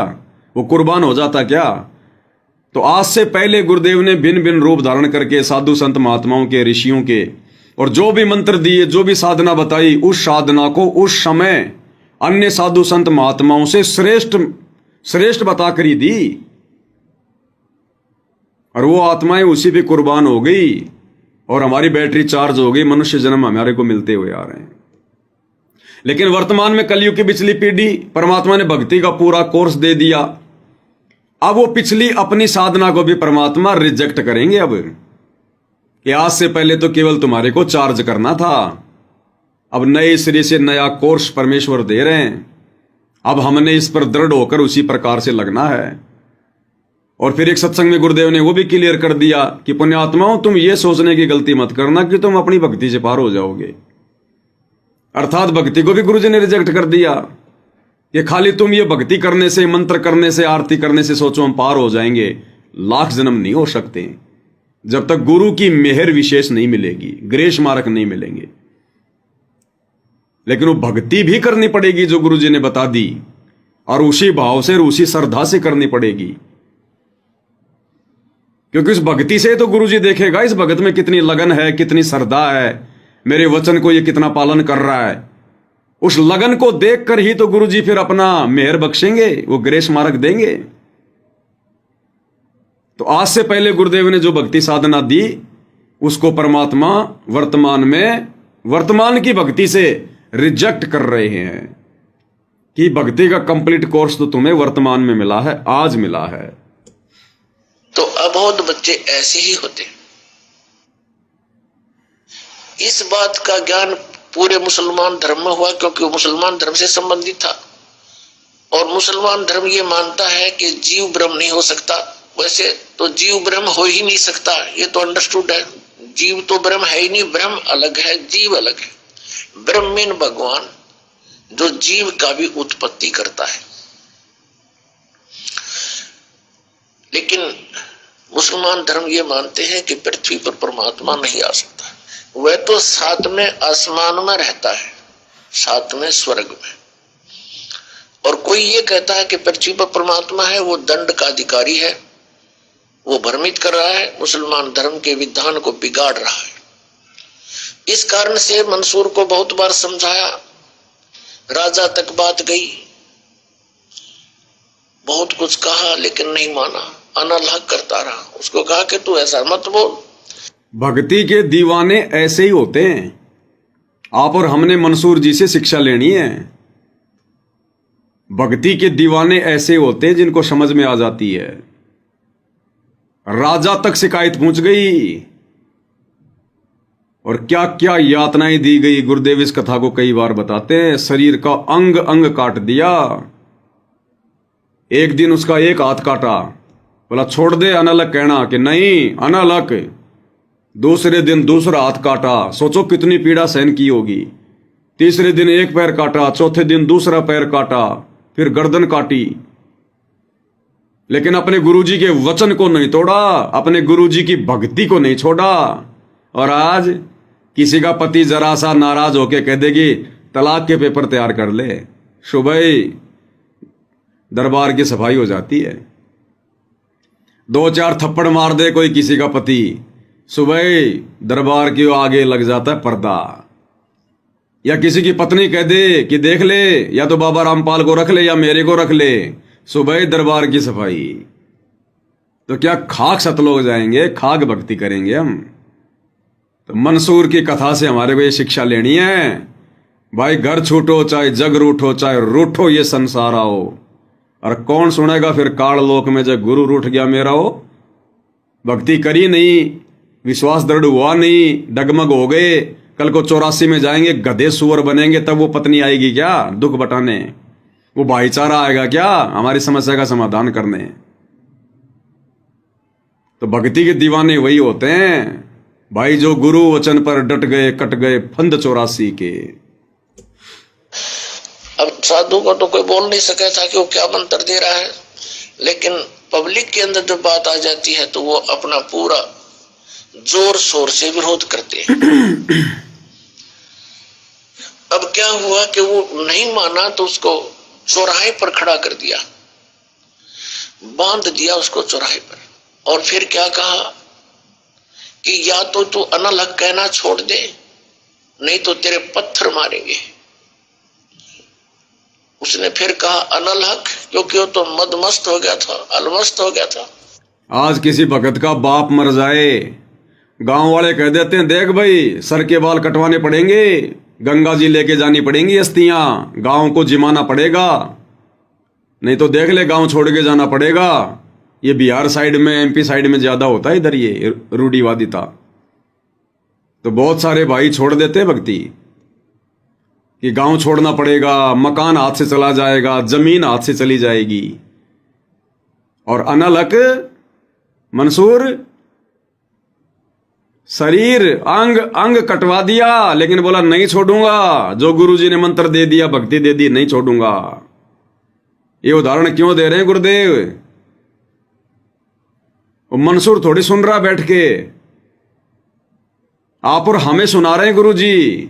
वो कुर्बान हो जाता क्या? तो आज से पहले गुरुदेव ने भिन्न भिन्न रूप धारण करके साधु संत महात्माओं के, ऋषियों के और जो भी मंत्र दिए, जो भी साधना बताई, उस साधना को उस समय अन्य साधु संत महात्माओं से श्रेष्ठ बताकर ही दी, और वो आत्माएं उसी पे कुर्बान हो गई और हमारी बैटरी चार्ज हो गई, मनुष्य जन्म हमारे को मिलते हुए आ रहे हैं। लेकिन वर्तमान में कलयुग की पिछली पीढ़ी, परमात्मा ने भक्ति का पूरा कोर्स दे दिया। अब वो पिछली अपनी साधना को भी परमात्मा रिजेक्ट करेंगे। अब कि आज से पहले तो केवल तुम्हारे को चार्ज करना था, अब नए सिरे से नया कोर्स परमेश्वर दे रहे हैं, अब हमने इस पर दृढ़ होकर उसी प्रकार से लगना है। और फिर एक सत्संग में गुरुदेव ने वो भी क्लियर कर दिया कि पुण्यात्माओं, तुम ये सोचने की गलती मत करना कि तुम अपनी भक्ति से पार हो जाओगे। अर्थात भक्ति को भी गुरुजी ने रिजेक्ट कर दिया कि खाली तुम ये भक्ति करने से, मंत्र करने से, आरती करने से सोचो हम पार हो जाएंगे। लाख जन्म नहीं हो सकते जब तक गुरु की मेहर विशेष नहीं मिलेगी, ग्रेस मार्क नहीं मिलेंगे। लेकिन वो भक्ति भी करनी पड़ेगी जो गुरुजी ने बता दी, और उसी भाव से और उसी श्रद्धा से करनी पड़ेगी, क्योंकि उस भक्ति से तो गुरुजी देखेगा इस भगत में कितनी लगन है, कितनी श्रद्धा है, मेरे वचन को ये कितना पालन कर रहा है। उस लगन को देखकर ही तो गुरुजी फिर अपना मेहर बख्शेंगे, वो ग्रेस मार्क देंगे। तो आज से पहले गुरुदेव ने जो भक्ति साधना दी, उसको परमात्मा वर्तमान की भक्ति से रिजेक्ट कर रहे हैं कि भक्ति का कंप्लीट कोर्स तो तुम्हें वर्तमान में मिला है, आज मिला है। तो अबोध बच्चे ऐसे ही होते। इस बात का ज्ञान पूरे मुसलमान धर्म में हुआ, क्योंकि वो मुसलमान धर्म से संबंधित था। और मुसलमान धर्म ये मानता है कि जीव ब्रह्म नहीं हो सकता। वैसे तो जीव ब्रह्म हो ही नहीं सकता, ये तो अंडरस्टूड है। जीव तो ब्रह्म है ही नहीं, ब्रह्म अलग है, जीव अलग है। ब्रह्म मीन भगवान, जो जीव का भी उत्पत्ति करता है। लेकिन मुसलमान धर्म ये मानते हैं कि पृथ्वी पर परमात्मा नहीं आ सकता। वह तो सातवें आसमान में रहता है, सातवें स्वर्ग में। और कोई ये कहता है कि पृथ्वी पर परमात्मा है, वो दंड का अधिकारी है, वो भ्रमित कर रहा है, मुसलमान धर्म के विधान को बिगाड़ रहा है। इस कारण से मंसूर को बहुत बार समझाया, राजा तक बात गई, बहुत कुछ कहा लेकिन नहीं माना, अनलहक करता रहा। उसको कहा कि तू ऐसा मत बोल। भक्ति के दीवाने ऐसे ही होते हैं। आप और हमने मंसूर जी से शिक्षा लेनी है। भक्ति के दीवाने ऐसे होते हैं जिनको समझ में आ जाती है। राजा तक शिकायत पहुंच गई और क्या क्या यातनाएं दी गई। गुरुदेव इस कथा को कई बार बताते हैं। शरीर का अंग अंग काट दिया। एक दिन उसका एक हाथ काटा, बोला छोड़ दे, अनलक कहना कि नहीं अनलक। दूसरे दिन दूसरा हाथ काटा, सोचो कितनी पीड़ा सहन की होगी। तीसरे दिन एक पैर काटा, चौथे दिन दूसरा पैर काटा, फिर गर्दन काटी। लेकिन अपने गुरुजी के वचन को नहीं तोड़ा, अपने गुरुजी की भक्ति को नहीं छोड़ा। और आज किसी का पति जरा सा नाराज होके कह देगी तलाक के पेपर तैयार कर ले, सुबह दरबार की सफाई हो जाती है। दो चार थप्पड़ मार दे कोई किसी का पति, सुबह दरबार के आगे लग जाता है पर्दा। या किसी की पत्नी कह दे कि देख ले, या तो बाबा रामपाल को रख ले या मेरे को रख ले, सुबह दरबार की सफाई। तो क्या खाक सतलोक जाएंगे, खाक भक्ति करेंगे हम। तो मंसूर की कथा से हमारे को ये शिक्षा लेनी है, भाई घर छूटो चाहे जग रूठो, चाहे रूठो ये संसार आओ। और कौन सुनेगा फिर काल लोक में जब गुरु रूठ गया मेरा हो। भक्ति करी नहीं, विश्वास दृढ़ हुआ नहीं, डगमग हो गए, कल को 84 में जाएंगे गधे सुअर बनेंगे, तब वो पत्नी आएगी क्या दुख बटाने, वो भाईचारा आएगा क्या हमारी समस्या का समाधान करने। तो भक्ति के दीवाने वही होते हैं भाई जो गुरु वचन पर डट गए, कट गए फंद 84 के। अब साधु को तो कोई बोल नहीं सका था कि वो क्या मंत्र दे रहा है, लेकिन पब्लिक के अंदर जब बात आ जाती है तो वो अपना पूरा जोर शोर से विरोध करते हैं। अब क्या हुआ कि वो नहीं माना तो उसको चौराहे पर खड़ा कर दिया, बांध दिया उसको चौराहे पर। और फिर क्या कहा कि या तो तू अनलहक कहना छोड़ दे नहीं तो तेरे पत्थर मारेंगे। उसने फिर कहा अनल हक, क्योंकि वो तो मदमस्त हो गया था, अलमस्त हो गया था। आज किसी भगत का बाप मर जाए, गांव वाले कह देते हैं देख भाई सर के बाल कटवाने पड़ेंगे, गंगा जी लेके जानी पड़ेंगी अस्थियां, गांव को जिमाना पड़ेगा, नहीं तो देख ले गांव छोड़ के जाना पड़ेगा। ये बिहार साइड में, एमपी साइड में ज्यादा होता है इधर ये रूढ़िवादिता। तो बहुत सारे भाई छोड़ देते हैं भक्ति कि गांव छोड़ना पड़ेगा, मकान हाथ से चला जाएगा, जमीन हाथ से चली जाएगी। और अनलक मंसूर शरीर अंग अंग कटवा दिया, लेकिन बोला नहीं छोड़ूंगा, जो गुरुजी ने मंत्र दे दिया, भक्ति दे दी, नहीं छोड़ूंगा। ये उदाहरण क्यों दे रहे हैं गुरुदेव? वो मंसूर थोड़ी सुन रहा बैठ के, आप और हमें सुना रहे हैं गुरुजी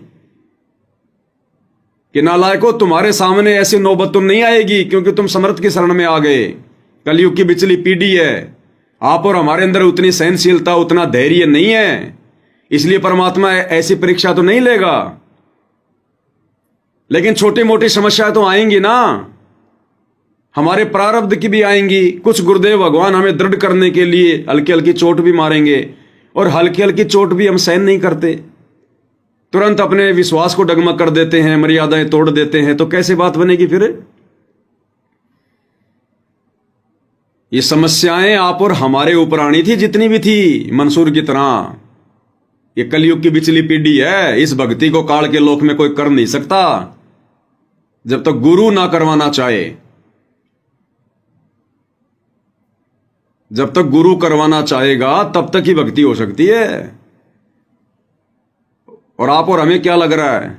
कि नालायको तुम्हारे सामने ऐसी नौबत तो नहीं आएगी, क्योंकि तुम समर्थ की शरण में आ गए। कलयुग की बिचली पीढ़ी है, आप और हमारे अंदर उतनी सहनशीलता, उतना धैर्य नहीं है, इसलिए परमात्मा ऐसी परीक्षा तो नहीं लेगा। लेकिन छोटी मोटी समस्या तो आएंगी ना, हमारे प्रारब्ध की भी आएंगी। कुछ गुरुदेव भगवान हमें दृढ़ करने के लिए हल्की हल्की चोट भी मारेंगे, और हल्की हल्की चोट भी हम सहन नहीं करते, तुरंत अपने विश्वास को डगमग कर देते हैं, मर्यादाएं तोड़ देते हैं, तो कैसे बात बनेगी फिर? ये समस्याएं आप और हमारे ऊपर आनी थी, जितनी भी थी मंसूर की तरह। ये कलयुग की बिचली पीढ़ी है, इस भक्ति को काल के लोक में कोई कर नहीं सकता जब तक गुरु ना करवाना चाहे। जब तक गुरु करवाना चाहेगा तब तक ही भक्ति हो सकती है। और आप और हमें क्या लग रहा है,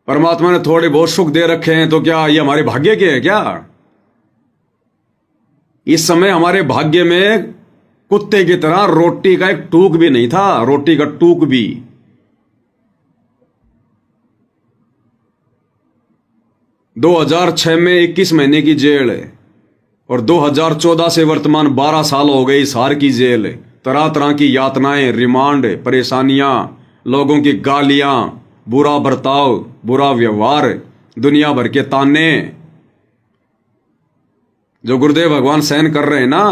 परमात्मा ने थोड़े बहुत सुख दे रखे हैं तो क्या ये हमारे भाग्य के हैं क्या? इस समय हमारे भाग्य में कुत्ते की तरह रोटी का एक टूक भी नहीं था, रोटी का टूक भी। दो 2006 में 21 महीने की जेल है, और 2014 से वर्तमान 12 साल हो गए इस हार की जेल। तरह तरह की यातनाएं, रिमांड, परेशानियां, लोगों की गालियां, बुरा बर्ताव, बुरा व्यवहार, दुनिया भर के ताने जो गुरुदेव भगवान सहन कर रहे हैं ना।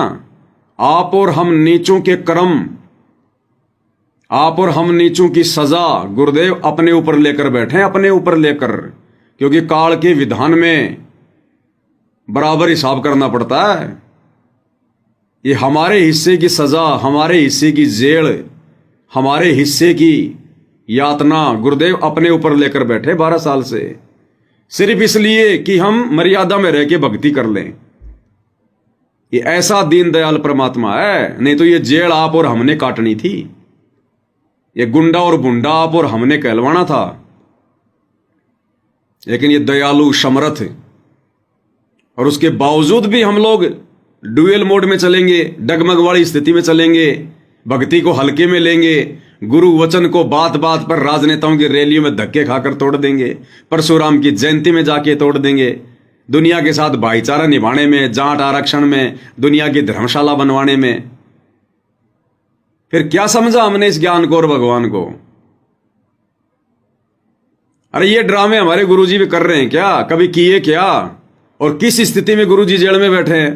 आप और हम नीचों के कर्म, आप और हम नीचों की सजा गुरुदेव अपने ऊपर लेकर बैठे हैं, अपने ऊपर लेकर, क्योंकि काल के विधान में बराबर हिसाब करना पड़ता है। ये हमारे हिस्से की सजा, हमारे हिस्से की जेल, हमारे हिस्से की यातना गुरुदेव अपने ऊपर लेकर बैठे 12 साल से, सिर्फ इसलिए कि हम मर्यादा में रह के भक्ति कर लें। ये ऐसा दीनदयाल परमात्मा है, नहीं तो ये जेल आप और हमने काटनी थी, ये गुंडा और बुंडा आप और हमने कहलवाना था। लेकिन ये दयालु, समर्थ, और उसके बावजूद भी हम लोग डुएल मोड में चलेंगे, डगमग वाली स्थिति में चलेंगे, भक्ति को हल्के में लेंगे, गुरु वचन को बात बात पर राजनेताओं की रैलियों में धक्के खाकर तोड़ देंगे, परशुराम की जयंती में जाके तोड़ देंगे, दुनिया के साथ भाईचारा निभाने में, जाट आरक्षण में, दुनिया की धर्मशाला बनवाने में। फिर क्या समझा हमने इस ज्ञान को और भगवान को? अरे ये ड्रामे हमारे गुरुजी भी कर रहे हैं क्या? कभी किए क्या? और किस स्थिति में गुरुजी जेल में बैठे हैं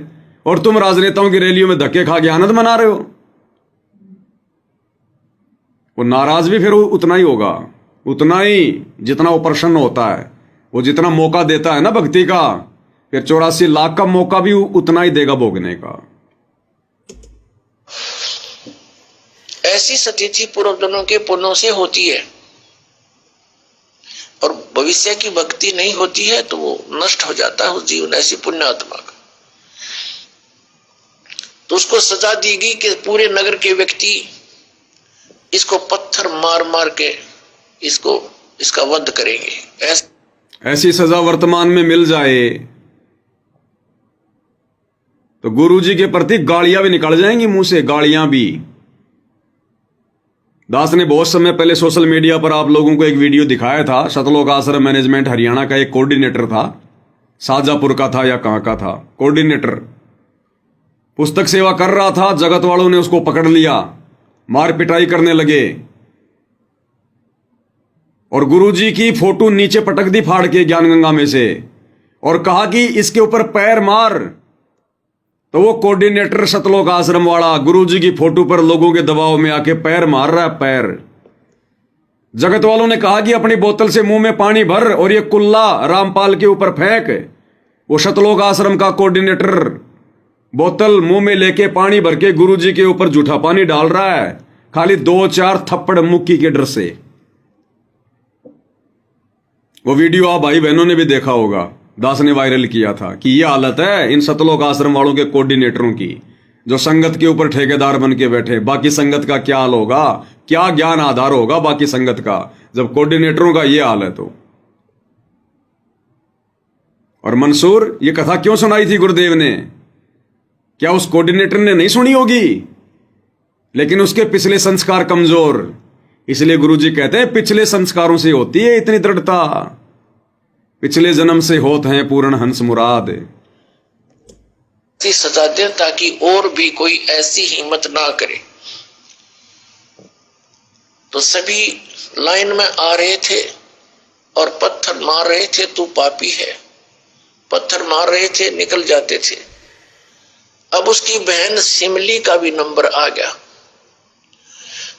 और तुम राजनेताओं की रैलियों में धक्के खा के आनंद मना रहे हो? वो नाराज भी फिर उतना ही होगा, उतना ही जितना वो प्रसन्न होता है। वो जितना मौका देता है ना भक्ति का, फिर 84 लाख का मौका भी उतना ही देगा भोगने का। ऐसी स्थिति पूर्व जन्मों के पुण्यों से होती है, और भविष्य की भक्ति नहीं होती है तो वो नष्ट हो जाता है उस जीवन, ऐसी पुण्य आत्मा का। तो उसको सजा दी गई कि पूरे नगर के व्यक्ति इसको पत्थर मार मार के इसका वध करेंगे। ऐसी सजा वर्तमान में मिल जाए तो गुरुजी के प्रति गालियां भी निकल जाएंगी मुंह से, गालियां भी। दास ने बहुत समय पहले सोशल मीडिया पर आप लोगों को एक वीडियो दिखाया था। सतलोक आश्रम मैनेजमेंट हरियाणा का एक कोऑर्डिनेटर था, शाहजहांपुर का था या कहां का था, कोऑर्डिनेटर पुस्तक सेवा कर रहा था। जगत वालों ने उसको पकड़ लिया, मार पिटाई करने लगे। और गुरुजी की फोटो नीचे पटक दी फाड़ के ज्ञान गंगा में से, और कहा कि इसके ऊपर पैर मार। तो वो कोऑर्डिनेटर सतलोक आश्रम वाला गुरुजी की फोटो पर लोगों के दबाव में आके पैर मार रहा है, पैर। जगत वालों ने कहा कि अपनी बोतल से मुंह में पानी भर और ये कुल्ला रामपाल के ऊपर फेंक। वो सतलोक आश्रम का कोऑर्डिनेटर बोतल मुंह में लेके पानी भर के गुरुजी के ऊपर जूठा पानी डाल रहा है, खाली 2-4 थप्पड़ मुक्की के डर से। वो वीडियो आप भाई बहनों ने भी देखा होगा, दास ने वायरल किया था कि ये हालत है इन सतलोक आश्रम वालों के कोऑर्डिनेटरों की, जो संगत के ऊपर ठेकेदार बन के बैठे। बाकी संगत का क्या हाल होगा, क्या ज्ञान आधार होगा बाकी संगत का, जब कोऑर्डिनेटरों का ये हाल है तो। और मंसूर, ये कथा क्यों सुनाई थी गुरुदेव ने? क्या उस कोऑर्डिनेटर ने नहीं सुनी होगी? लेकिन उसके पिछले संस्कार कमजोर, इसलिए गुरुजी कहते हैं पिछले संस्कारों से होती है इतनी दृढ़ता, पिछले जन्म से होते हैं पूर्ण हंस मुराद। सजा दें ताकि और भी कोई ऐसी हिम्मत ना करे। तो सभी लाइन में आ रहे थे और पत्थर मार रहे थे, तू पापी है, पत्थर मार रहे थे, निकल जाते थे। अब उसकी बहन सिमली का भी नंबर आ गया।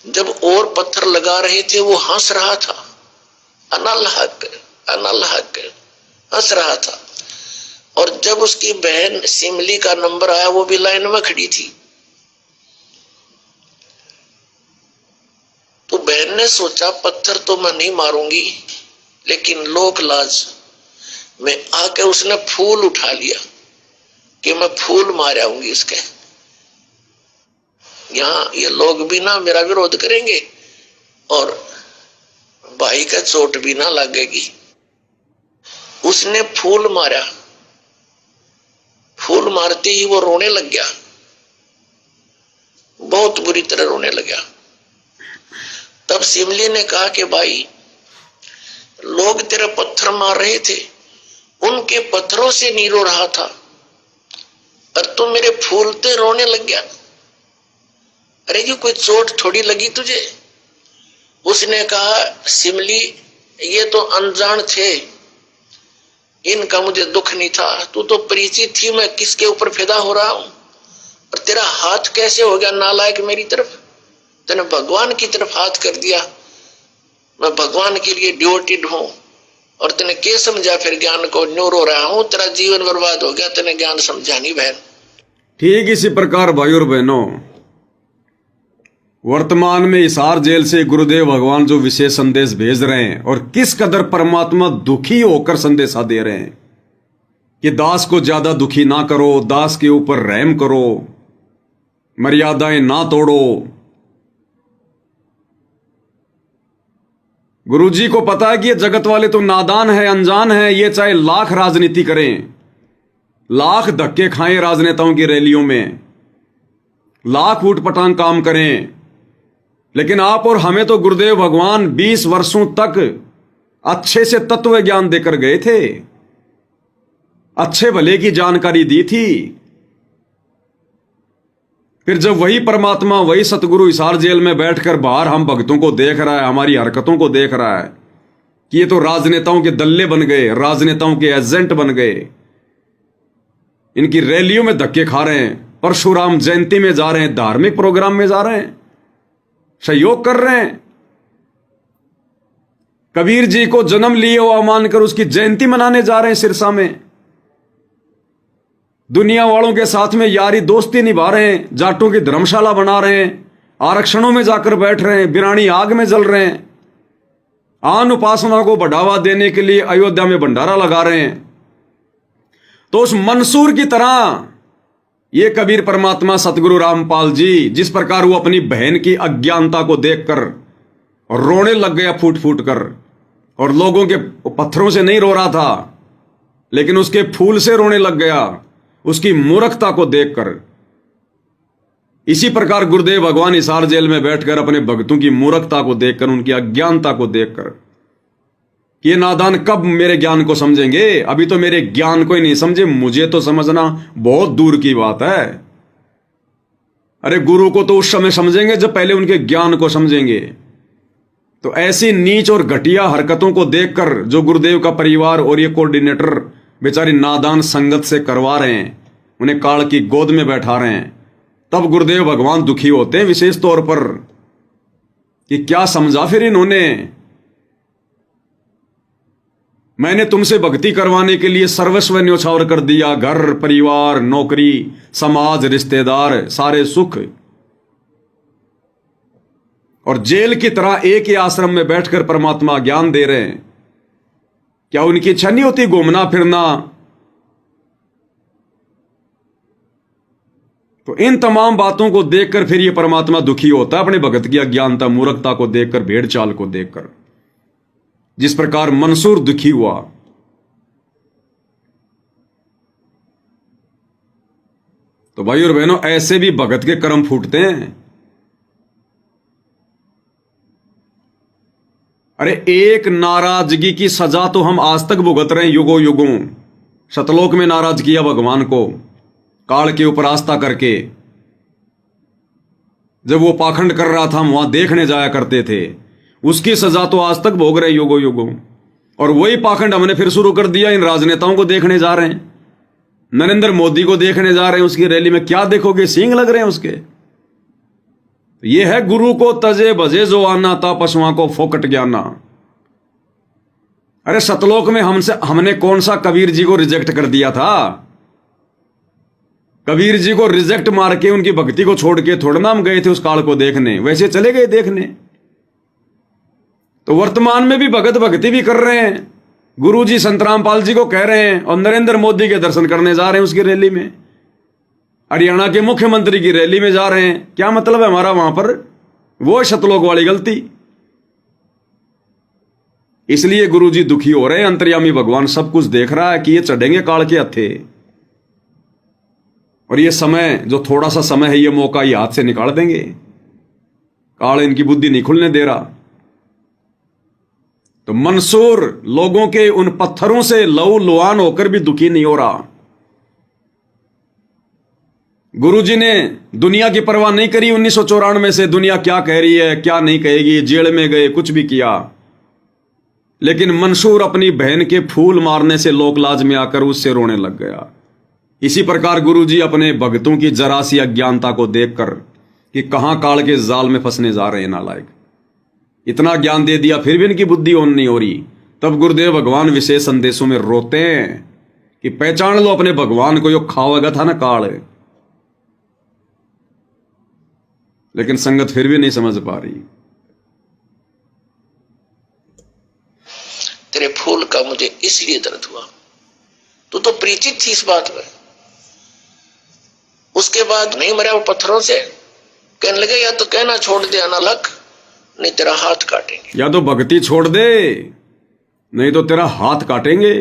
जब और पत्थर लगा रहे थे वो हंस रहा था, अनल हक हंस रहा था। और जब उसकी बहन सिमली का नंबर आया वो भी लाइन में खड़ी थी। तो बहन ने सोचा पत्थर तो मैं नहीं मारूंगी, लेकिन लोक लाज में आके उसने फूल उठा लिया कि मैं फूल मार आऊंगी इसके। यहां ये लोग भी ना मेरा विरोध करेंगे और भाई का चोट भी ना लगेगी। उसने फूल मारा, फूल मारते ही वो रोने लग गया, बहुत बुरी तरह रोने लगा। तब सिमली ने कहा कि भाई लोग तेरा पत्थर मार रहे थे, उनके पत्थरों से नहीं रो रहा था और तुम मेरे फूलते रोने लग गया। अरे जी कोई चोट थोड़ी लगी तुझे? उसने कहा सिमली ये तो अनजान थे, इनका मुझे दुख नहीं था, तू तो परिचित थी मैं किसके ऊपर फिदा हो रहा हूं। और तेरा हाथ कैसे हो गया नालायक मेरी तरफ? तूने भगवान की तरफ हाथ कर दिया, मैं भगवान के लिए डिवोटेड हूं और तूने क्या समझा फिर ज्ञान को? न्यू रो रहा हूं, तेरा जीवन बर्बाद हो गया, तूने ज्ञान समझा नहीं बहन। ठीक इसी प्रकार भाई और बहनों, वर्तमान में हिसार जेल से गुरुदेव भगवान जो विशेष संदेश भेज रहे हैं और किस कदर परमात्मा दुखी होकर संदेशा दे रहे हैं कि दास को ज्यादा दुखी ना करो, दास के ऊपर रहम करो, मर्यादाएं ना तोड़ो। गुरुजी को पता है कि ये जगत वाले तो नादान है, अनजान है, ये चाहे लाख राजनीति करें, लाख धक्के खाएं राजनेताओं की रैलियों में, लाख ऊटपटांग काम करें, लेकिन आप और हमें तो गुरुदेव भगवान 20 वर्षों तक अच्छे से तत्व ज्ञान देकर गए थे, अच्छे भले की जानकारी दी थी। फिर जब वही परमात्मा, वही सतगुरु हिसार जेल में बैठकर बाहर हम भक्तों को देख रहा है, हमारी हरकतों को देख रहा है कि ये तो राजनेताओं के दल्ले बन गए, राजनेताओं के एजेंट बन गए, इनकी रैलियों में धक्के खा रहे हैं, परशुराम जयंती में जा रहे हैं, धार्मिक प्रोग्राम में जा रहे हैं, सहयोग कर रहे हैं, कबीर जी को जन्म लिए हुआ मानकर उसकी जयंती मनाने जा रहे हैं सिरसा में, दुनिया वालों के साथ में यारी दोस्ती निभा रहे हैं, जाटों की धर्मशाला बना रहे हैं, आरक्षणों में जाकर बैठ रहे हैं, बिरानी आग में जल रहे हैं, आन उपासना को बढ़ावा देने के लिए अयोध्या में भंडारा लगा रहे हैं। तो उस मंसूर की तरह ये कबीर परमात्मा सतगुरु रामपाल जी, जिस प्रकार वो अपनी बहन की अज्ञानता को देखकर रोने लग गया फूट फूट कर, और लोगों के पत्थरों से नहीं रो रहा था लेकिन उसके फूल से रोने लग गया, उसकी मूर्खता को देखकर। इसी प्रकार गुरुदेव भगवान हिसार जेल में बैठकर अपने भक्तों की मूर्खता को देखकर, उनकी अज्ञानता को देखकर, कि ये नादान कब मेरे ज्ञान को समझेंगे, अभी तो मेरे ज्ञान को ही नहीं समझे, मुझे तो समझना बहुत दूर की बात है। अरे गुरु को तो उस समय समझेंगे जब पहले उनके ज्ञान को समझेंगे। तो ऐसी नीच और घटिया हरकतों को देखकर जो गुरुदेव का परिवार और ये कोऑर्डिनेटर बेचारी नादान संगत से करवा रहे हैं, उन्हें काल की गोद में बैठा रहे हैं, तब गुरुदेव भगवान दुखी होते हैं विशेष तौर पर कि क्या समझा फिर इन्होंने। मैंने तुमसे भक्ति करवाने के लिए सर्वस्व न्यौछावर कर दिया, घर परिवार नौकरी समाज रिश्तेदार सारे सुख, और जेल की तरह एक ही आश्रम में बैठकर परमात्मा ज्ञान दे रहे हैं। क्या उनकी इच्छा नहीं होती घूमना फिरना? तो इन तमाम बातों को देखकर फिर ये परमात्मा दुखी होता है, अपने भगत की अज्ञानता मूर्खता को देखकर, भेड़ चाल को देखकर, जिस प्रकार मंसूर दुखी हुआ। तो भाई और बहनों, ऐसे भी भगत के कर्म फूटते हैं। अरे एक नाराजगी की सजा तो हम आज तक भुगत रहे हैं युगों युगों। शतलोक में नाराज किया भगवान को काल के ऊपर आस्था करके। जब वो पाखंड कर रहा था हम वहां देखने जाया करते थे, उसकी सजा तो आज तक भोग रहे युगों युगों। और वही पाखंड हमने फिर शुरू कर दिया, इन राजनेताओं को देखने जा रहे हैं, नरेंद्र मोदी को देखने जा रहे हैं। उसकी रैली में क्या देखोगे, सींग लग रहे हैं उसके। ये है गुरु को तजे भजे जो आना था, पशुओं को फोकट ज्ञाना। अरे सतलोक में हमने कौन सा कबीर जी को रिजेक्ट कर दिया था? कबीर जी को रिजेक्ट मार के उनकी भक्ति को छोड़ के थोड़ा ना हम गए थे उस काल को देखने, वैसे चले गए देखने। तो वर्तमान में भी भगत भक्ति भी कर रहे हैं। गुरु जी संत रामपाल जी को कह रहे हैं और नरेंद्र मोदी के दर्शन करने जा रहे हैं उसकी रैली में, हरियाणा के मुख्यमंत्री की रैली में जा रहे हैं। क्या मतलब है हमारा वहां पर? वो शतलोक वाली गलती। इसलिए गुरु जी दुखी हो रहे हैं। अंतर्यामी भगवान सब कुछ देख रहा है कि ये चढ़ेंगे काल के हत्थे, और ये समय जो थोड़ा सा समय है, ये मौका ये हाथ से निकाल देंगे। काल इनकी बुद्धि नहीं खुलने दे रहा। तो मंसूर लोगों के उन पत्थरों से लहू लुहान होकर भी दुखी नहीं हो रहा। गुरुजी ने दुनिया की परवाह नहीं करी 1994 से, दुनिया क्या कह रही है क्या नहीं कहेगी, जेल में गए कुछ भी किया, लेकिन मंसूर अपनी बहन के फूल मारने से लोक लाज में आकर उससे रोने लग गया। इसी प्रकार गुरुजी अपने भक्तों की जरा सी अज्ञानता को देखकर कि कहां काल के जाल में फंसने जा रहे हैं नालायक, इतना ज्ञान दे दिया फिर भी इनकी बुद्धि ऑन नहीं हो रही। तब गुरुदेव भगवान विशेष संदेशों में रोते हैं कि पहचान लो अपने भगवान को, यो खावेगा था ना काल। लेकिन संगत फिर भी नहीं समझ पा रही। तेरे फूल का मुझे इसलिए दर्द हुआ, तू तो परिचित थी इस बात में। उसके बाद नहीं मरा वो पत्थरों से, कहने लगे या तो कहना छोड़ दे अनलक, नहीं तेरा हाथ काटेंगे। या तो भक्ति छोड़ दे नहीं तो तेरा हाथ काटेंगे।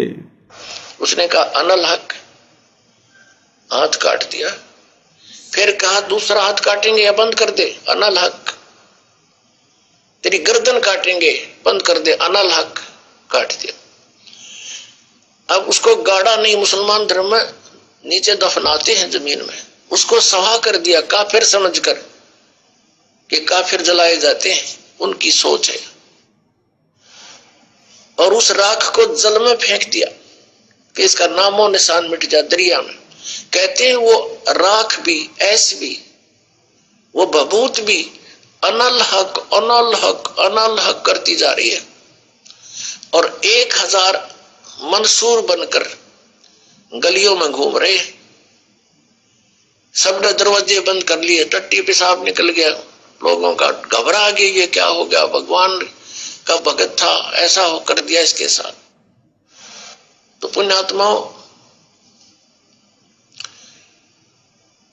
उसने कहा अनल हक, हाथ काट दिया। फिर कहा दूसरा हाथ काटेंगे या बंद कर दे, अनल हक। तेरी गर्दन काटेंगे, बंद कर दे, अनल हक, काट दिया। अब उसको गाड़ा नहीं, मुसलमान धर्म में नीचे दफनाते हैं जमीन में, उसको सहा कर दिया काफिर समझकर कि काफिर जलाए जाते हैं, उनकी सोच है। और उस राख को जल में फेंक दिया कि इसका नामो निशान मिट जाए दरिया में। कहते हैं वो राख भी, ऐस भी, वो बबूत भी अनल हक अनल हक अनल हक करती जा रही है। और 1000 मंसूर बनकर गलियों में घूम रहे। सबने दरवाजे बंद कर लिए, टट्टी पेशाब निकल गया, लोगों का घबरा गया, ये क्या हो गया, भगवान का भगत था, ऐसा हो कर दिया इसके साथ। तो पुण्यात्माओं,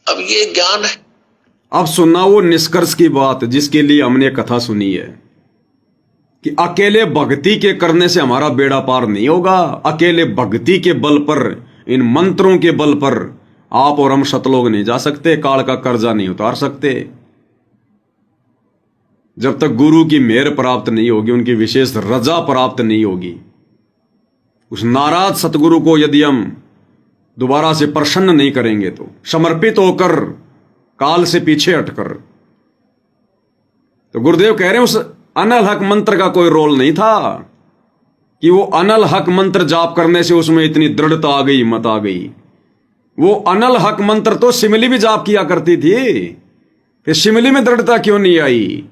अब ये ज्ञान है। अब सुनना वो निष्कर्ष की बात जिसके लिए हमने कथा सुनी है कि अकेले भक्ति के करने से हमारा बेड़ा पार नहीं होगा। अकेले भक्ति के बल पर, इन मंत्रों के बल पर आप और हम शतलोक नहीं जा सकते, काल का कर्जा नहीं उतार सकते। जब तक गुरु की मेहर प्राप्त नहीं होगी, उनकी विशेष रजा प्राप्त नहीं होगी, उस नाराज सतगुरु को यदि हम दोबारा से प्रसन्न नहीं करेंगे, तो समर्पित होकर काल से पीछे हटकर, तो गुरुदेव कह रहे हैं उस अनल हक मंत्र का कोई रोल नहीं था कि वो अनल हक मंत्र जाप करने से उसमें इतनी दृढ़ता आ गई, हिम्मत आ गई। वो अनल हक मंत्र तो शिमली भी जाप किया करती थी, फिर शिमली में दृढ़ता क्यों नहीं आई?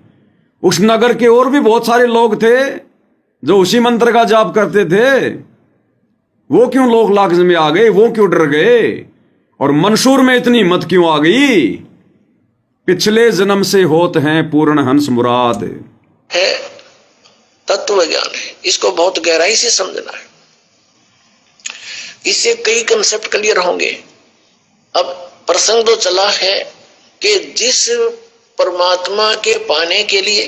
उस नगर के और भी बहुत सारे लोग थे जो उसी मंत्र का जाप करते थे, वो क्यों लोक लाज में आ गए? वो क्यों डर गए? और मंसूर में इतनी हिम्मत क्यों आ गई? पिछले जन्म से होत हैं पूर्ण हंस मुराद है, तत्व ज्ञान है। इसको बहुत गहराई से समझना है, इससे कई कंसेप्ट क्लियर होंगे। अब प्रसंग तो चला है कि जिस परमात्मा के पाने के लिए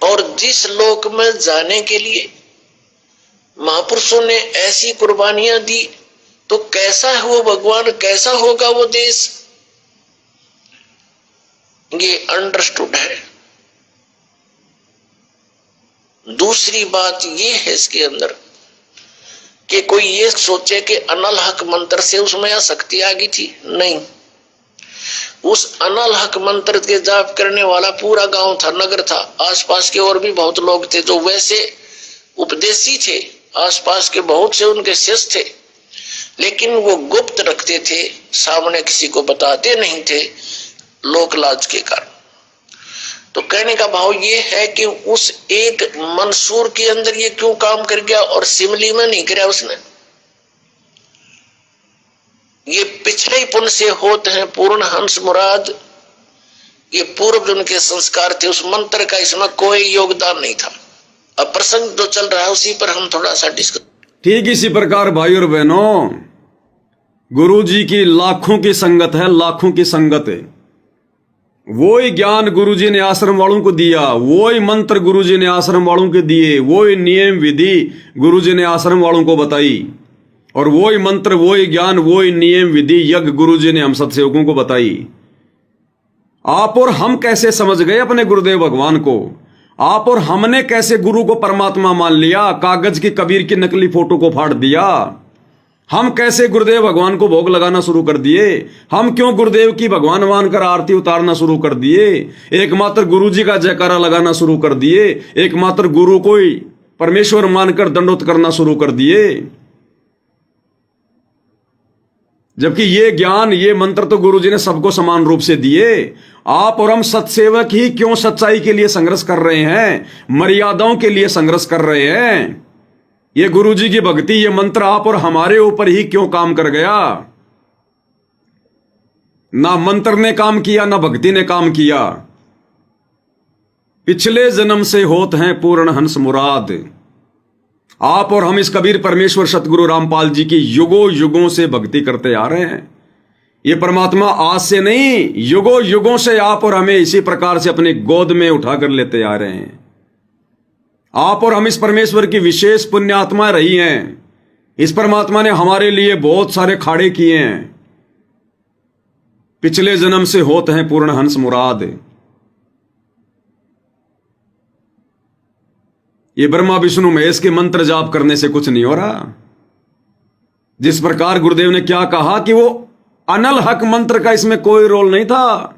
और जिस लोक में जाने के लिए महापुरुषों ने ऐसी कुर्बानियां दी, तो कैसा है वो भगवान, कैसा होगा वो देश, ये अंडरस्टूड है। दूसरी बात ये है इसके अंदर कि कोई ये सोचे कि अनल हक मंत्र से उसमें शक्ति आ गई थी, नहीं। उस अनल हक मंत्र के जाप करने वाला पूरा गांव था, नगर था, आसपास के और भी बहुत लोग थे जो वैसे उपदेशी थे, आसपास के बहुत से उनके शिष्य थे, लेकिन वो गुप्त रखते थे, सामने किसी को बताते नहीं थे, लोक लाज के कारण। तो कहने का भाव ये है कि उस एक मंसूर के अंदर ये क्यों काम कर गया और शिमली में नहीं कराया उसने? ये पिछले ही पुण्य से होते हैं पूर्ण हंस मुराद, ये पूर्व जन्म के संस्कार थे, उस मंत्र का इसमें कोई योगदान नहीं था। अब प्रसंग जो चल रहा है उसी पर हम थोड़ा सा डिस्कस। ठीक इसी प्रकार भाई और बहनों, गुरु जी की लाखों की संगत है, लाखों की संगत है। वो ही ज्ञान गुरु जी ने आश्रम वालों को दिया, वो ही मंत्र गुरु जी ने आश्रम वालों को दिए, वो ही नियम विधि गुरु जी ने आश्रम वालों को बताई, और वो ही मंत्र, वो ही ज्ञान, वो ही नियम विधि यज्ञ गुरु जी ने हम सत्सेवकों को बताई। आप और हम कैसे समझ गए अपने गुरुदेव भगवान को? आप और हमने कैसे गुरु को परमात्मा मान लिया? कागज की कबीर की नकली फोटो को फाड़ दिया। हम कैसे गुरुदेव भगवान को भोग लगाना शुरू कर दिए? हम क्यों गुरुदेव की भगवान मानकर आरती उतारना शुरू कर दिए? एकमात्र गुरु जी का जयकारा लगाना शुरू कर दिए, एकमात्र गुरु को ही परमेश्वर मानकर दंडोत करना शुरू कर दिए। जबकि ये ज्ञान, ये मंत्र तो गुरु जी ने सबको समान रूप से दिए। आप और हम सत्सेवक ही क्यों सच्चाई के लिए संघर्ष कर रहे हैं, मर्यादाओं के लिए संघर्ष कर रहे हैं? ये गुरु जी की भक्ति, ये मंत्र आप और हमारे ऊपर ही क्यों काम कर गया? ना मंत्र ने काम किया, ना भक्ति ने काम किया। पिछले जन्म से होत हैं पूर्ण हंस मुराद। आप और हम इस कबीर परमेश्वर सतगुरु रामपाल जी की युगों युगों से भक्ति करते आ रहे हैं। ये परमात्मा आज से नहीं, युगों युगों से आप और हमें इसी प्रकार से अपनी गोद में उठाकर लेते आ रहे हैं। आप और हम इस परमेश्वर की विशेष पुण्यात्माएं रही हैं। इस परमात्मा ने हमारे लिए बहुत सारे खाड़े किए हैं। पिछले जन्म से होते हैं पूर्ण हंस मुराद। ये ब्रह्मा विष्णु महेश के मंत्र जाप करने से कुछ नहीं हो रहा। जिस प्रकार गुरुदेव ने क्या कहा कि वो अनल हक मंत्र का इसमें कोई रोल नहीं था।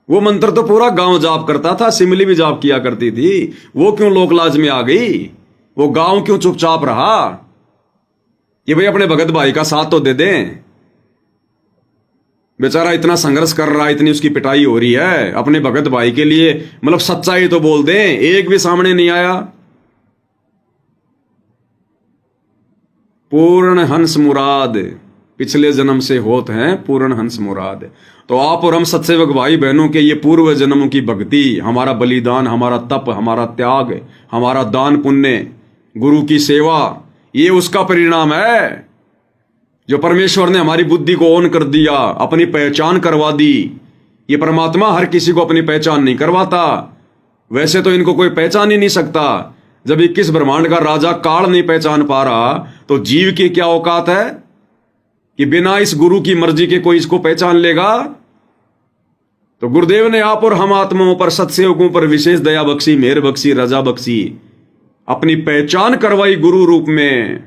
वो मंत्र तो पूरा गांव जाप करता था, सिमली भी जाप किया करती थी। वो क्यों लोक लाज में आ गई? वो गांव क्यों चुपचाप रहा कि भाई अपने भगत भाई का साथ तो दे दें? बेचारा इतना संघर्ष कर रहा है, इतनी उसकी पिटाई हो रही है अपने भगत भाई के लिए, मतलब सच्चाई तो बोल दें। एक भी सामने नहीं आया। पूर्ण हंस मुराद, पिछले जन्म से होत हैं पूर्ण हंस मुराद। तो आप और हम सत्सेवक भाई बहनों के ये पूर्व जन्मों की भक्ति, हमारा बलिदान, हमारा तप, हमारा त्याग, हमारा दान पुण्य, गुरु की सेवा, ये उसका परिणाम है जो परमेश्वर ने हमारी बुद्धि को ऑन कर दिया, अपनी पहचान करवा दी। ये परमात्मा हर किसी को अपनी पहचान नहीं करवाता। वैसे तो इनको कोई पहचान ही नहीं सकता। जब 21 ब्रह्मांड का राजा काल नहीं पहचान पा रहा, तो जीव की क्या औकात है कि बिना इस गुरु की मर्जी के कोई इसको पहचान लेगा? तो गुरुदेव ने आप और हम आत्माओं पर, सत्सेवकों पर विशेष दया बख्शी, मेहर बख्शी, रजा बख्शी, अपनी पहचान करवाई गुरु रूप में।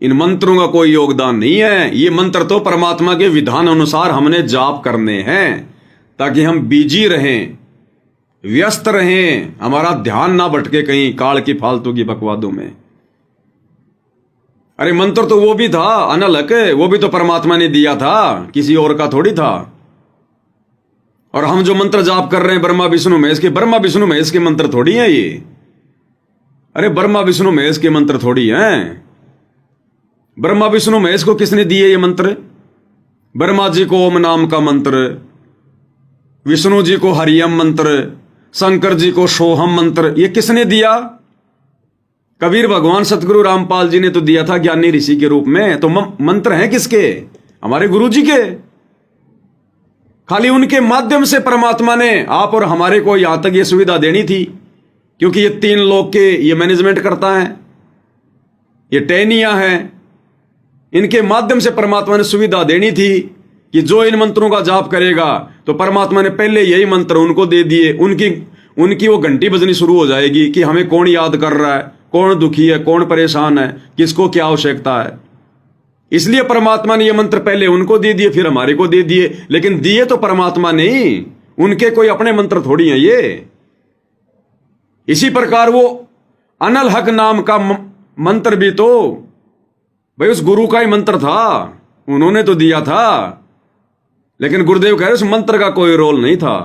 इन मंत्रों का कोई योगदान नहीं है। ये मंत्र तो परमात्मा के विधान अनुसार हमने जाप करने हैं ताकि हम बीजी रहें, व्यस्त रहें, हमारा ध्यान ना भटके कहीं काल की फालतू की बकवादों में। अरे मंत्र तो वो भी था अनलक, वो भी तो परमात्मा ने दिया था, किसी और का थोड़ी था। और हम जो मंत्र जाप कर रहे हैं ब्रह्मा विष्णु महेश के, ब्रह्मा विष्णु महेश के मंत्र थोड़ी हैं ये। अरे ब्रह्मा विष्णु महेश के मंत्र थोड़ी हैं। ब्रह्मा विष्णु महेश को किसने दिए ये मंत्र? ब्रह्मा जी को ओम नाम का मंत्र, विष्णु जी को हरियम मंत्र, शंकर जी को सोहम मंत्र, ये किसने दिया? कबीर भगवान सतगुरु रामपाल जी ने तो दिया था ज्ञानी ऋषि के रूप में। तो मंत्र हैं किसके? हमारे गुरु जी के। खाली उनके माध्यम से परमात्मा ने आप और हमारे को यहां तक ये सुविधा देनी थी, क्योंकि ये 3 लोग के ये मैनेजमेंट करता है, ये टहनिया है, इनके माध्यम से परमात्मा ने सुविधा देनी थी कि जो इन मंत्रों का जाप करेगा तो परमात्मा ने पहले यही मंत्र उनको दे दिए। उनकी वो घंटी बजनी शुरू हो जाएगी कि हमें कौन याद कर रहा है, कौन दुखी है, कौन परेशान है, किसको क्या आवश्यकता है। इसलिए परमात्मा ने ये मंत्र पहले उनको दे दिए, फिर हमारे को दे दिए। लेकिन दिए तो परमात्मा नहीं, उनके कोई अपने मंत्र थोड़ी हैं ये। इसी प्रकार वो अनल हक नाम का मंत्र भी तो भाई उस गुरु का ही मंत्र था, उन्होंने तो दिया था। लेकिन गुरुदेव कह रहे उस मंत्र का कोई रोल नहीं था।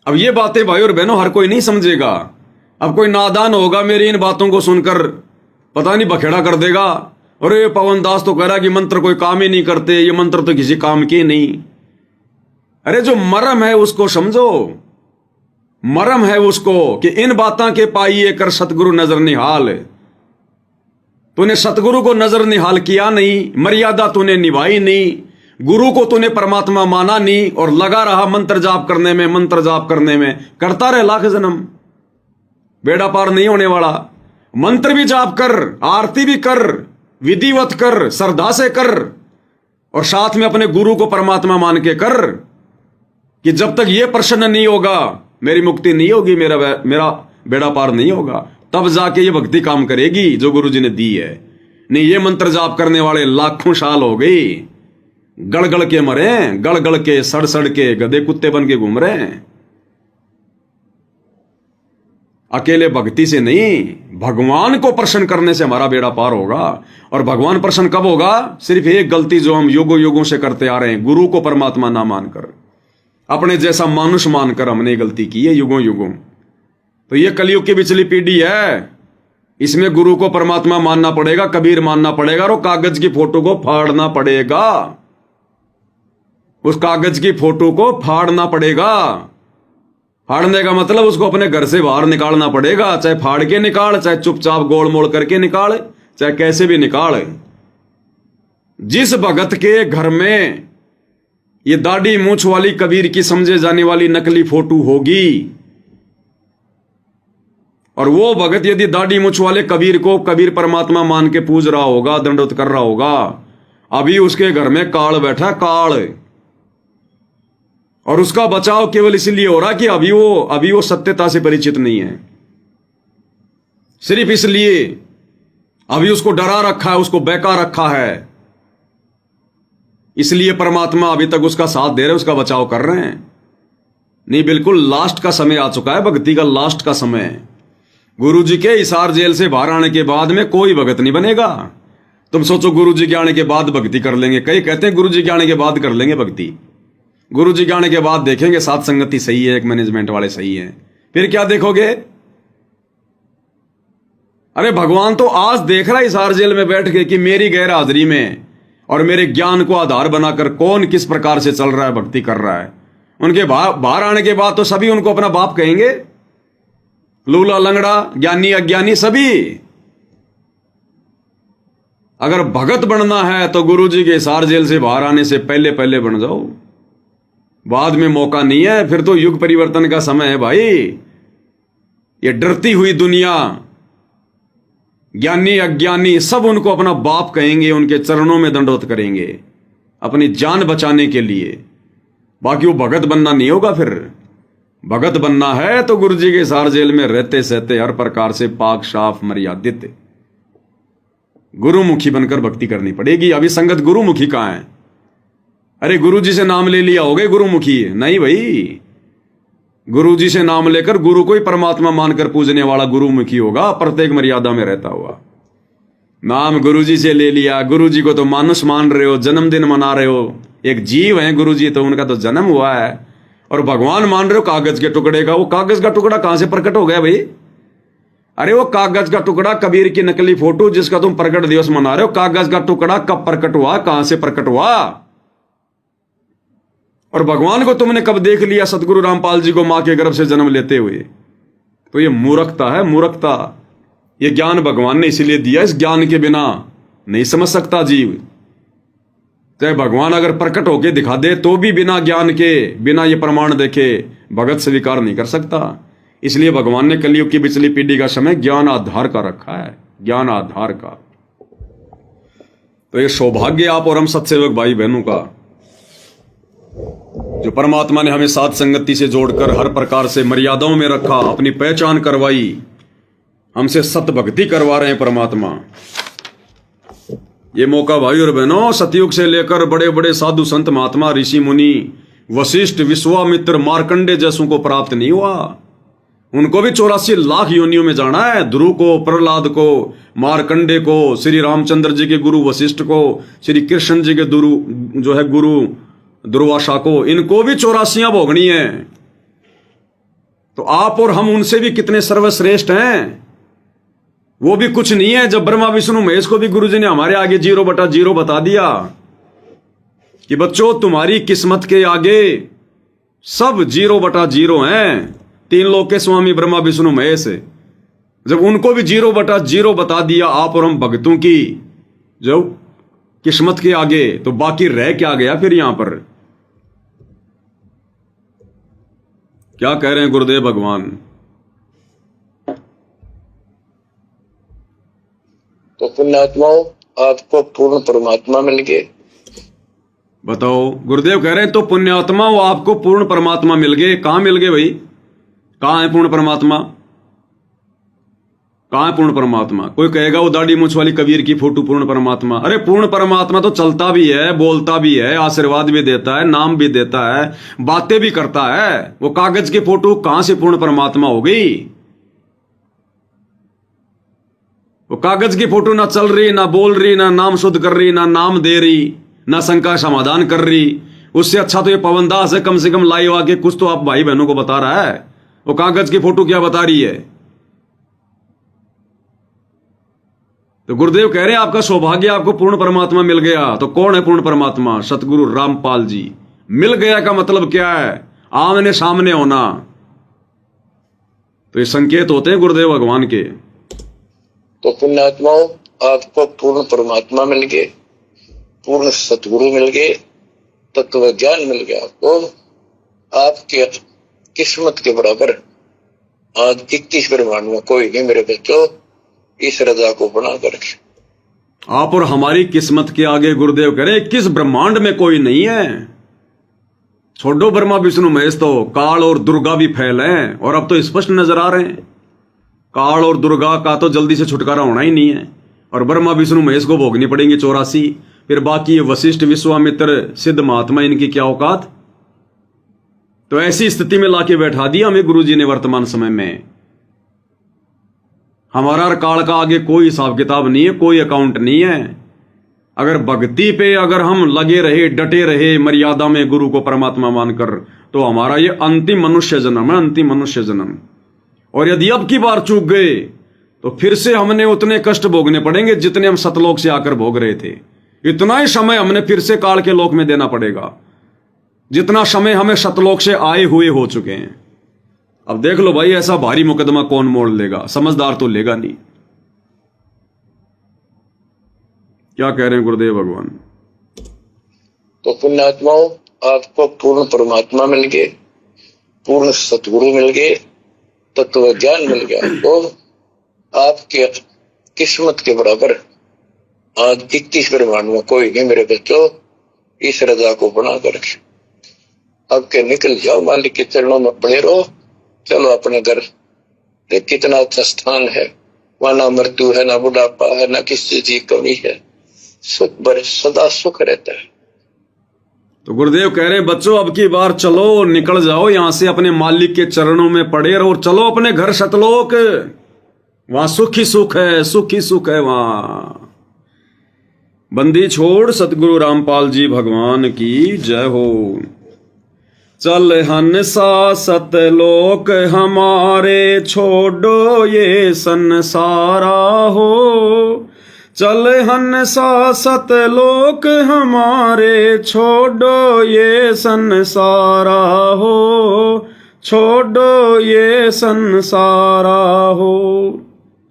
अब ये बातें भाई और बहनों हर कोई नहीं समझेगा। अब कोई नादान होगा मेरी इन बातों को सुनकर पता नहीं बखेड़ा कर देगा, अरे पवन दास तो कह रहा कि मंत्र कोई काम ही नहीं करते, ये मंत्र तो किसी काम के नहीं। अरे जो मरम है उसको समझो, मरम है उसको कि इन बातों के पाइए कर सतगुरु नजर निहाल। तूने सतगुरु को नजर निहाल किया नहीं, मर्यादा तूने निभाई नहीं, गुरु को तूने परमात्मा माना नहीं, और लगा रहा मंत्र जाप करने में, मंत्र जाप करने में, करता रहे लाख जन्म, बेड़ा पार नहीं होने वाला। मंत्र भी जाप कर, आरती भी कर, विधिवत कर, श्रद्धा से कर, और साथ में अपने गुरु को परमात्मा मान के कर कि जब तक ये प्रसन्न नहीं होगा मेरी मुक्ति नहीं होगी, मेरा बेड़ा पार नहीं होगा, तब जाके ये भक्ति काम करेगी जो गुरु जी ने दी है। नहीं ये मंत्र जाप करने वाले लाखों साल हो गई, गड़ के मरे, गड़ के सड़ के गधे कुत्ते बन के घूम रहे हैं। अकेले भक्ति से नहीं, भगवान को प्रसन्न करने से हमारा बेड़ा पार होगा। और भगवान प्रसन्न कब होगा? सिर्फ एक गलती जो हम युगों युगों से करते आ रहे हैं, गुरु को परमात्मा ना मानकर, अपने जैसा मानुष मानकर हमने गलती की है युगों युगों। तो ये कलयुग की पिछली पीढ़ी है, इसमें गुरु को परमात्मा मानना पड़ेगा, कबीर मानना पड़ेगा, और कागज की फोटो को फाड़ना पड़ेगा। उस कागज की फोटो को फाड़ना पड़ेगा। फाड़ने का मतलब उसको अपने घर से बाहर निकालना पड़ेगा, चाहे फाड़ के निकाल, चाहे चुपचाप गोल मोड़ करके निकाल, चाहे कैसे भी निकाल। जिस भगत के घर में ये दाढ़ी मूंछ वाली कबीर की समझे जाने वाली नकली फोटो होगी, और वो भगत यदि दाढ़ी मूंछ वाले कबीर को कबीर परमात्मा मान के पूज रहा होगा, दंडवत कर रहा होगा, अभी उसके घर में काल बैठा, काल। और उसका बचाव केवल इसलिए हो रहा कि अभी वो सत्यता से परिचित नहीं है, सिर्फ इसलिए अभी उसको डरा रखा है, उसको बहका रखा है, इसलिए परमात्मा अभी तक उसका साथ दे रहे, उसका बचाव कर रहे हैं। नहीं, बिल्कुल लास्ट का समय आ चुका है, भक्ति का लास्ट का समय। गुरु जी के हिसार जेल से बाहर आने के बाद में कोई भगत नहीं बनेगा। तुम सोचो गुरु जी के आने के बाद भक्ति कर लेंगे, कई कहते हैं गुरु जी के आने के बाद कर लेंगे भक्ति, गुरु जी के आने के बाद देखेंगे साथ संगति सही है, एक मैनेजमेंट वाले सही है, फिर क्या देखोगे? अरे भगवान तो आज देख रहा है हिसार जेल में बैठ के कि मेरी गैर हाजिरी में और मेरे ज्ञान को आधार बनाकर कौन किस प्रकार से चल रहा है, भक्ति कर रहा है। उनके बाहर आने के बाद तो सभी उनको अपना बाप कहेंगे, लूला लंगड़ा, ज्ञानी अज्ञानी सभी। अगर भगत बनना है तो गुरु जी के हिसार जेल से बाहर आने से पहले पहले बन जाओ, बाद में मौका नहीं है। फिर तो युग परिवर्तन का समय है भाई। ये डरती हुई दुनिया, ज्ञानी अज्ञानी सब उनको अपना बाप कहेंगे, उनके चरणों में दंडवत करेंगे अपनी जान बचाने के लिए। बाकी वो भगत बनना नहीं होगा। फिर भगत बनना है तो गुरु जी के हिसार जेल में रहते सहते हर प्रकार से पाक साफ मर्यादित गुरुमुखी बनकर भक्ति करनी पड़ेगी। अभी संगत गुरुमुखी कहां है? अरे गुरु जी से नाम ले लिया हो गए गुरुमुखी? नहीं भाई, गुरु जी से नाम लेकर गुरु को ही परमात्मा मानकर पूजने वाला गुरुमुखी होगा, प्रत्येक मर्यादा में रहता हुआ। नाम गुरु जी से ले लिया, गुरु जी को तो मानुष मान रहे हो, जन्मदिन मना रहे हो, एक जीव है गुरु जी, तो उनका तो जन्म हुआ है, और भगवान मान रहे हो कागज के टुकड़े का। वो कागज का टुकड़ा कहां से प्रकट हो गया भाई? अरे वो कागज का टुकड़ा कबीर की नकली फोटो जिसका तुम प्रकट दिवस मना रहे हो, कागज का टुकड़ा कब प्रकट हुआ, कहां से प्रकट हुआ? और भगवान को तुमने कब देख लिया सतगुरु रामपाल जी को मां के गर्भ से जन्म लेते हुए? तो ये मूर्खता है, मूर्खता। ये ज्ञान भगवान ने इसीलिए दिया, इस ज्ञान के बिना नहीं समझ सकता जीव। चाहे भगवान अगर प्रकट होके दिखा दे तो भी बिना ज्ञान के, बिना ये प्रमाण देखे भगत स्वीकार नहीं कर सकता। इसलिए भगवान ने कलयुग की पिछली पीढ़ी का समय ज्ञान आधार का रखा है, ज्ञान आधार का। तो ये सौभाग्य आप और हम सत्सेवक भाई बहनों का, जो परमात्मा ने हमें साथ संगति से जोड़कर हर प्रकार से मर्यादाओं में रखा, अपनी पहचान करवाई, हमसे सत भक्ति करवा रहे हैं परमात्मा। ये मौका भाई और बहनों, सतयुग से लेकर बड़े बड़े साधु संत महात्मा ऋषि मुनि वशिष्ठ विश्वामित्र मार्कंडे जैसों को प्राप्त नहीं हुआ। उनको भी 84 लाख योनियों में जाना है। ध्रुव को, प्रहलाद को, मार्कंडे को, श्री रामचंद्र जी के गुरु वशिष्ठ को, श्री कृष्ण जी के गुरु दुर्वासा को, इनको भी 84 भोगनी है। तो आप और हम उनसे भी कितने सर्वश्रेष्ठ हैं। वो भी कुछ नहीं है। जब ब्रह्मा विष्णु महेश को भी गुरुजी ने हमारे आगे 0/0 बता दिया कि बच्चों तुम्हारी किस्मत के आगे सब 0/0 हैं। 3 लोक के स्वामी ब्रह्मा विष्णु महेश, जब उनको भी 0/0 बता दिया आप और हम भक्तों की जो किस्मत के आगे, तो बाकी रह क्या गया फिर यहां पर? क्या कह रहे हैं गुरुदेव भगवान? तो पुण्यात्माओं, आपको पूर्ण परमात्मा मिल गए। बताओ, गुरुदेव कह रहे हैं तो पुण्यात्मा वो आपको पूर्ण परमात्मा मिल गए। कहां मिल गए भाई? कहां है पूर्ण परमात्मा? कहां है पूर्ण परमात्मा? कोई कहेगा वो दाढ़ी मूंछ वाली कबीर की फोटो पूर्ण परमात्मा। अरे पूर्ण परमात्मा तो चलता भी है, बोलता भी है, आशीर्वाद भी देता है, नाम भी देता है, बातें भी करता है। वो कागज की फोटो कहां से पूर्ण परमात्मा हो गई? वो कागज की फोटो ना चल रही, ना बोल रही, ना नाम शुद्ध कर रही, ना नाम दे रही, ना शंका समाधान कर रही। उससे अच्छा तो ये पवनदास है, कम से कम लाइव आके कुछ तो आप भाई बहनों को बता रहा है। वो कागज की फोटो क्या बता रही है? तो गुरुदेव कह रहे हैं आपका सौभाग्य, आपको पूर्ण परमात्मा मिल गया। तो कौन है पूर्ण परमात्मा? सतगुरु रामपाल जी। मिल गया का मतलब क्या है? आमने सामने होना। तो ये संकेत होते हैं गुरुदेव भगवान के। तो पुण्यात्माओं, आपको पूर्ण परमात्मा मिल गए, पूर्ण सतगुरु मिल गए, तत्व ज्ञान मिल गया आपको। आपके किस्मत के बराबर आज 21 ब्रह्मांड में कोई नहीं मेरे बच्चों, इस रजा को बना करके। आप और हमारी किस्मत के आगे गुरुदेव कह रहे 21 ब्रह्मांड में कोई नहीं है। छोड़ो ब्रह्मा विष्णु महेश, तो काल और दुर्गा भी फैल हैं, और अब तो स्पष्ट नजर आ रहे हैं। काल और दुर्गा का तो जल्दी से छुटकारा होना ही नहीं है, और ब्रह्मा विष्णु महेश को भोगनी पड़ेंगे 84। फिर बाकी वशिष्ठ विश्वामित्र सिद्ध महात्मा, इनकी क्या औकात? तो ऐसी स्थिति में लाके बैठा दिया हमें गुरुजी ने वर्तमान समय में। हमारा और काल का आगे कोई हिसाब किताब नहीं है, कोई अकाउंट नहीं है। अगर भक्ति पे अगर हम लगे रहे, डटे रहे, मर्यादा में गुरु को परमात्मा मानकर, तो हमारा ये अंतिम मनुष्य जन्म है, अंतिम मनुष्य जन्म। और यदि अब की बार चूक गए तो फिर से हमने उतने कष्ट भोगने पड़ेंगे जितने हम सतलोक से आकर भोग रहे थे। इतना ही समय हमने फिर से काल के लोक में देना पड़ेगा जितना समय हमें सतलोक से आए हुए हो चुके हैं। अब देख लो भाई, ऐसा भारी मुकदमा कौन मोड़ लेगा? समझदार तो लेगा नहीं। क्या कह रहे हैं गुरुदेव भगवान? तो पुण्यात्माओं, आपको पूर्ण परमात्मा मिल गए, पूर्ण सतगुरु मिल गए, तत्व ज्ञान मिल गया। तो आपके किस्मत के बराबर आज 21 ब्रह्मांड में कोई नहीं मेरे बच्चों, इस रजा को बना करके अब के निकल जाओ, मालिक के चरणों में पड़े रहो, चलो अपने घर। देख कितना अच्छा स्थान है, वहां ना मृत्यु है, ना बुढ़ापा है, ना किसी चीज की कमी है, सुख भरे सदा सुख रहता है। तो गुरुदेव कह रहे हैं बच्चों अब की बार चलो, निकल जाओ यहां से, अपने मालिक के चरणों में पड़े रहो और चलो अपने घर सतलोक, वहां सुख ही सुख है, सुख ही सुख है वहां। बंदी छोड़ सतगुरु रामपाल जी भगवान की जय हो। चल हंसा सतलोक हमारे, छोड़ो ये संसारा हो। चल हंसा सतलोक हमारे, छोड़ो ये संसारा हो, छोड़ो ये संसारा हो।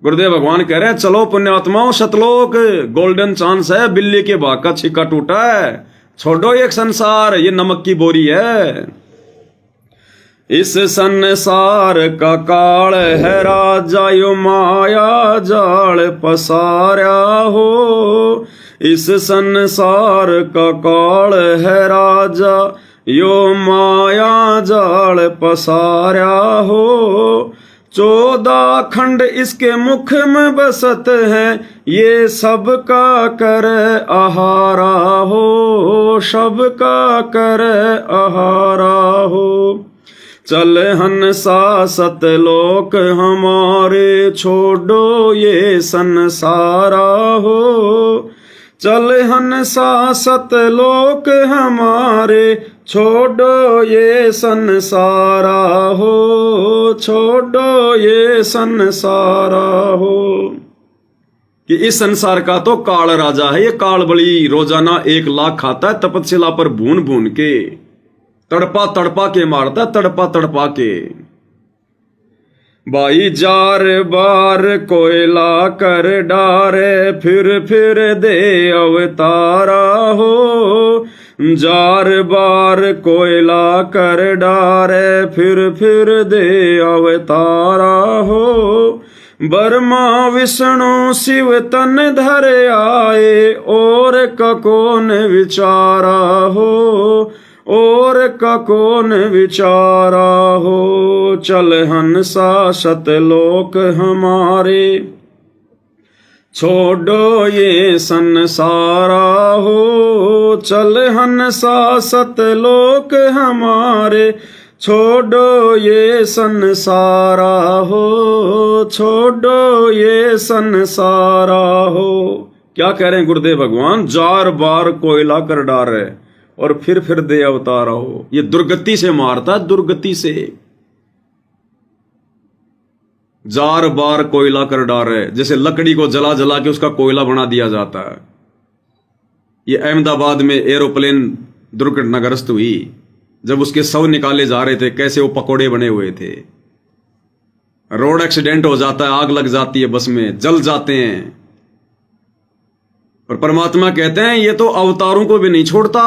गुरुदेव भगवान कह रहे हैं चलो पुण्यात्माओं सतलोक, गोल्डन चांस है, बिल्ली के भाग का छिक्का टूटा है, छोड़ो ये संसार, ये नमक की बोरी है। इस संसार का काल है राजा, यो माया जाल पसारा हो। इस संसार का काल है राजा, यो माया जाल पसारा हो। 14 खंड इसके मुख में बसत है, ये सबका कर आहारा हो, सबका कर आहारा हो। चल हंसा सतलोक हमारे, छोड़ो ये संसारा हो। चल हंसा सतलोक हमारे, छोड़ो ये संसारा हो, छोड़ो ये संसारा हो। कि इस संसार का तो काल राजा है, ये काल बड़ी रोजाना 1 लाख खाता है तपस्या पर भून भून के, तड़पा तड़पा के मारता, तड़पा तड़पा के। भाई जार बार कोयला कर डारे, फिर दे अवतारा हो। जार बार कोयला कर डारे, फिर दे अवतारा हो। ब्रह्मा विष्णु शिव तन धर आए, और का कौन विचारा हो, और का कौन विचारा हो। चल हंसा सतलोक हमारे, छोड़ो ये संसारा हो। चल हंसा सतलोक हमारे, छोड़ो ये संसारा हो, छोड़ो ये संसारा हो। क्या कह रहे हैं गुरुदेव भगवान, जार बार कोयला कर डारे और फिर दे अवतारा हो। ये दुर्गति से मारता, दुर्गति से। जार बार कोयला कर डारे, जैसे लकड़ी को जला जला के उसका कोयला बना दिया जाता है। ये अहमदाबाद में एरोप्लेन दुर्घटनाग्रस्त हुई, जब उसके शव निकाले जा रहे थे, कैसे वो पकोड़े बने हुए थे। रोड एक्सीडेंट हो जाता है, आग लग जाती है, बस में जल जाते हैं। और परमात्मा कहते हैं ये तो अवतारों को भी नहीं छोड़ता,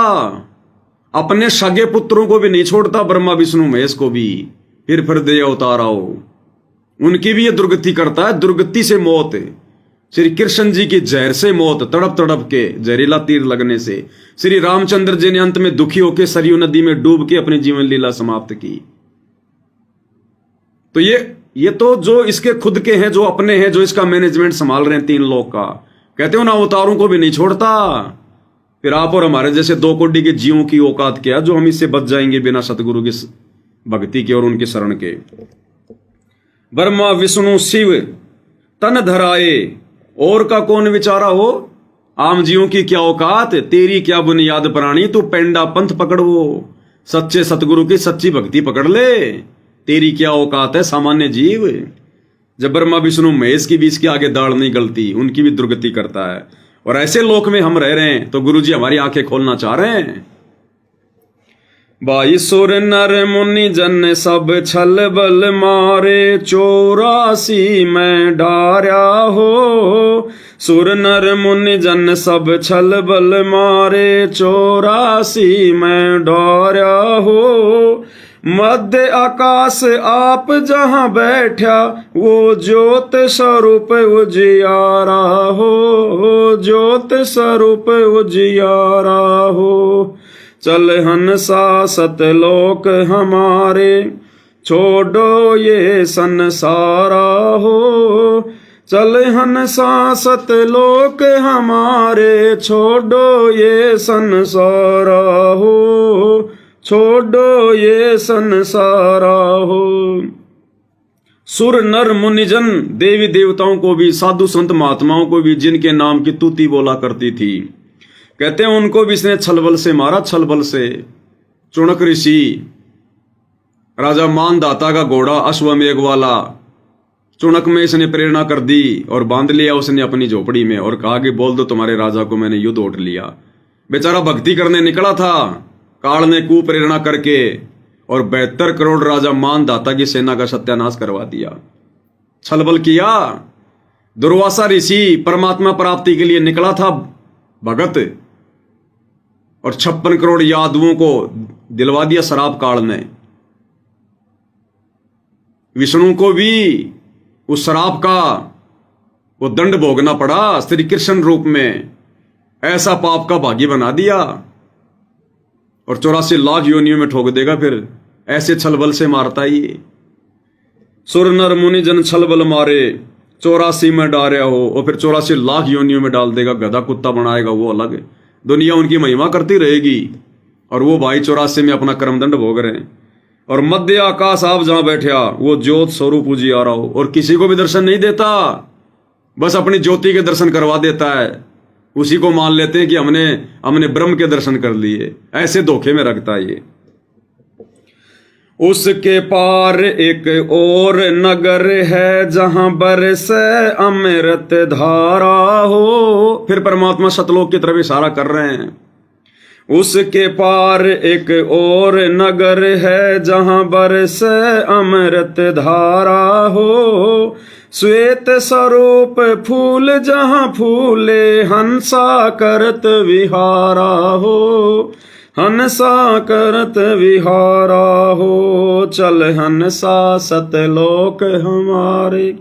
अपने सगे पुत्रों को भी नहीं छोड़ता, ब्रह्मा विष्णु महेश को भी, फिर दे अवतार आओ। उनकी भी ये दुर्गति करता है, दुर्गति से मौत। श्री कृष्ण जी की जहर से मौत, तड़प तड़प के जहरीला तीर लगने से। श्री रामचंद्र जी ने अंत में दुखी होकर सरयू नदी में डूब के अपनी जीवन लीला समाप्त की। तो ये तो जो इसके खुद के हैं, जो अपने हैं, जो इसका मैनेजमेंट संभाल रहे हैं 3 लोग का, कहते हो ना अवतारों को भी नहीं छोड़ता। फिर आप और हमारे जैसे 2 कोटि के जीवों की औकात क्या, जो हम इससे बच जाएंगे बिना सतगुरु की भक्ति के और उनके शरण के। ब्रह्मा विष्णु शिव तन धराए, और का कौन विचारा हो। आम जीवों की क्या औकात, तेरी क्या बुनियाद प्राणी, तू पेंडा पंथ पकड़ो, सच्चे सतगुरु की सच्ची भक्ति पकड़ ले। तेरी क्या औकात है सामान्य जीव। जब ब्रह्मा विष्णु महेश की भी इसके आगे दाढ़ नहीं गलती, उनकी भी दुर्गति करता है। और ऐसे लोक में हम रह रहे हैं, तो गुरुजी हमारी आंखें खोलना चाह रहे हैं। भाई सुर नर मुनि जन सब छल बल मारे, 84 में डार्या हो। सुर नर मुनि जन सब छल बल मारे, 84 में डार्या हो। मध्य आकाश आप जहां बैठा, वो ज्योत स्वरूप उजियारा हो, ज्योत स्वरूप उजियारा हो। चल हंसा सतलोक हमारे, छोड़ो ये संसारा हो। चल हंसा सतलोक हमारे, छोड़ो ये संसारा हो, छोड़ो ये संसारा हो। सुर नर मुनिजन, देवी देवताओं को भी, साधु संत महात्माओं को भी, जिनके नाम की तूती बोला करती थी, कहते हैं उनको भी इसने छलबल से मारा, छलबल से। चुणक ऋषि, राजा मानदाता का घोड़ा अश्वमेघ वाला, चुणक में इसने प्रेरणा कर दी और बांध लिया उसने अपनी झोपड़ी में और कहा कि बोल दो तुम्हारे राजा को मैंने युद्ध उठ लिया। बेचारा भक्ति करने निकला था, काल ने कुप्रेरणा करके और 72 करोड़ राजा मानदाता की सेना का सत्यानाश करवा दिया। छलबल किया। दुर्वासा ऋषि परमात्मा प्राप्ति के लिए निकला था भगत, और 56 करोड़ यादवों को दिलवा दिया शराब काल ने। विष्णु को भी उस शराब का वो दंड भोगना पड़ा श्री कृष्ण रूप में, ऐसा पाप का भागी बना दिया और 84 लाख योनियों में ठोक देगा। फिर ऐसे छलबल से मारता ही। सुर नर मुनि जन छलबल मारे, 84 में डारा हो और फिर 84 लाख योनियों में डाल देगा, गधा कुत्ता बनाएगा वो अलग। दुनिया उनकी महिमा करती रहेगी और वो भाई 84 में अपना कर्मदंड भोग रहे हैं। और मध्य आकाश आप जहां बैठा वो ज्योत स्वरूप पूजी आ रहा हो और किसी को भी दर्शन नहीं देता, बस अपनी ज्योति के दर्शन करवा देता है। उसी को मान लेते हैं कि हमने ब्रह्म के दर्शन कर लिए। ऐसे धोखे में रखता है ये। उसके पार एक और नगर है जहां बरसे अमृत धारा हो। फिर परमात्मा सतलोक की तरफ इशारा कर रहे हैं। उसके पार एक और नगर है जहां बरसे अमृत धारा हो। श्वेत स्वरूप फूल जहां फूले, हंसा करत विहारा हो, हंसा करत विहारा हो। चल हंसा सतलोक हमारे,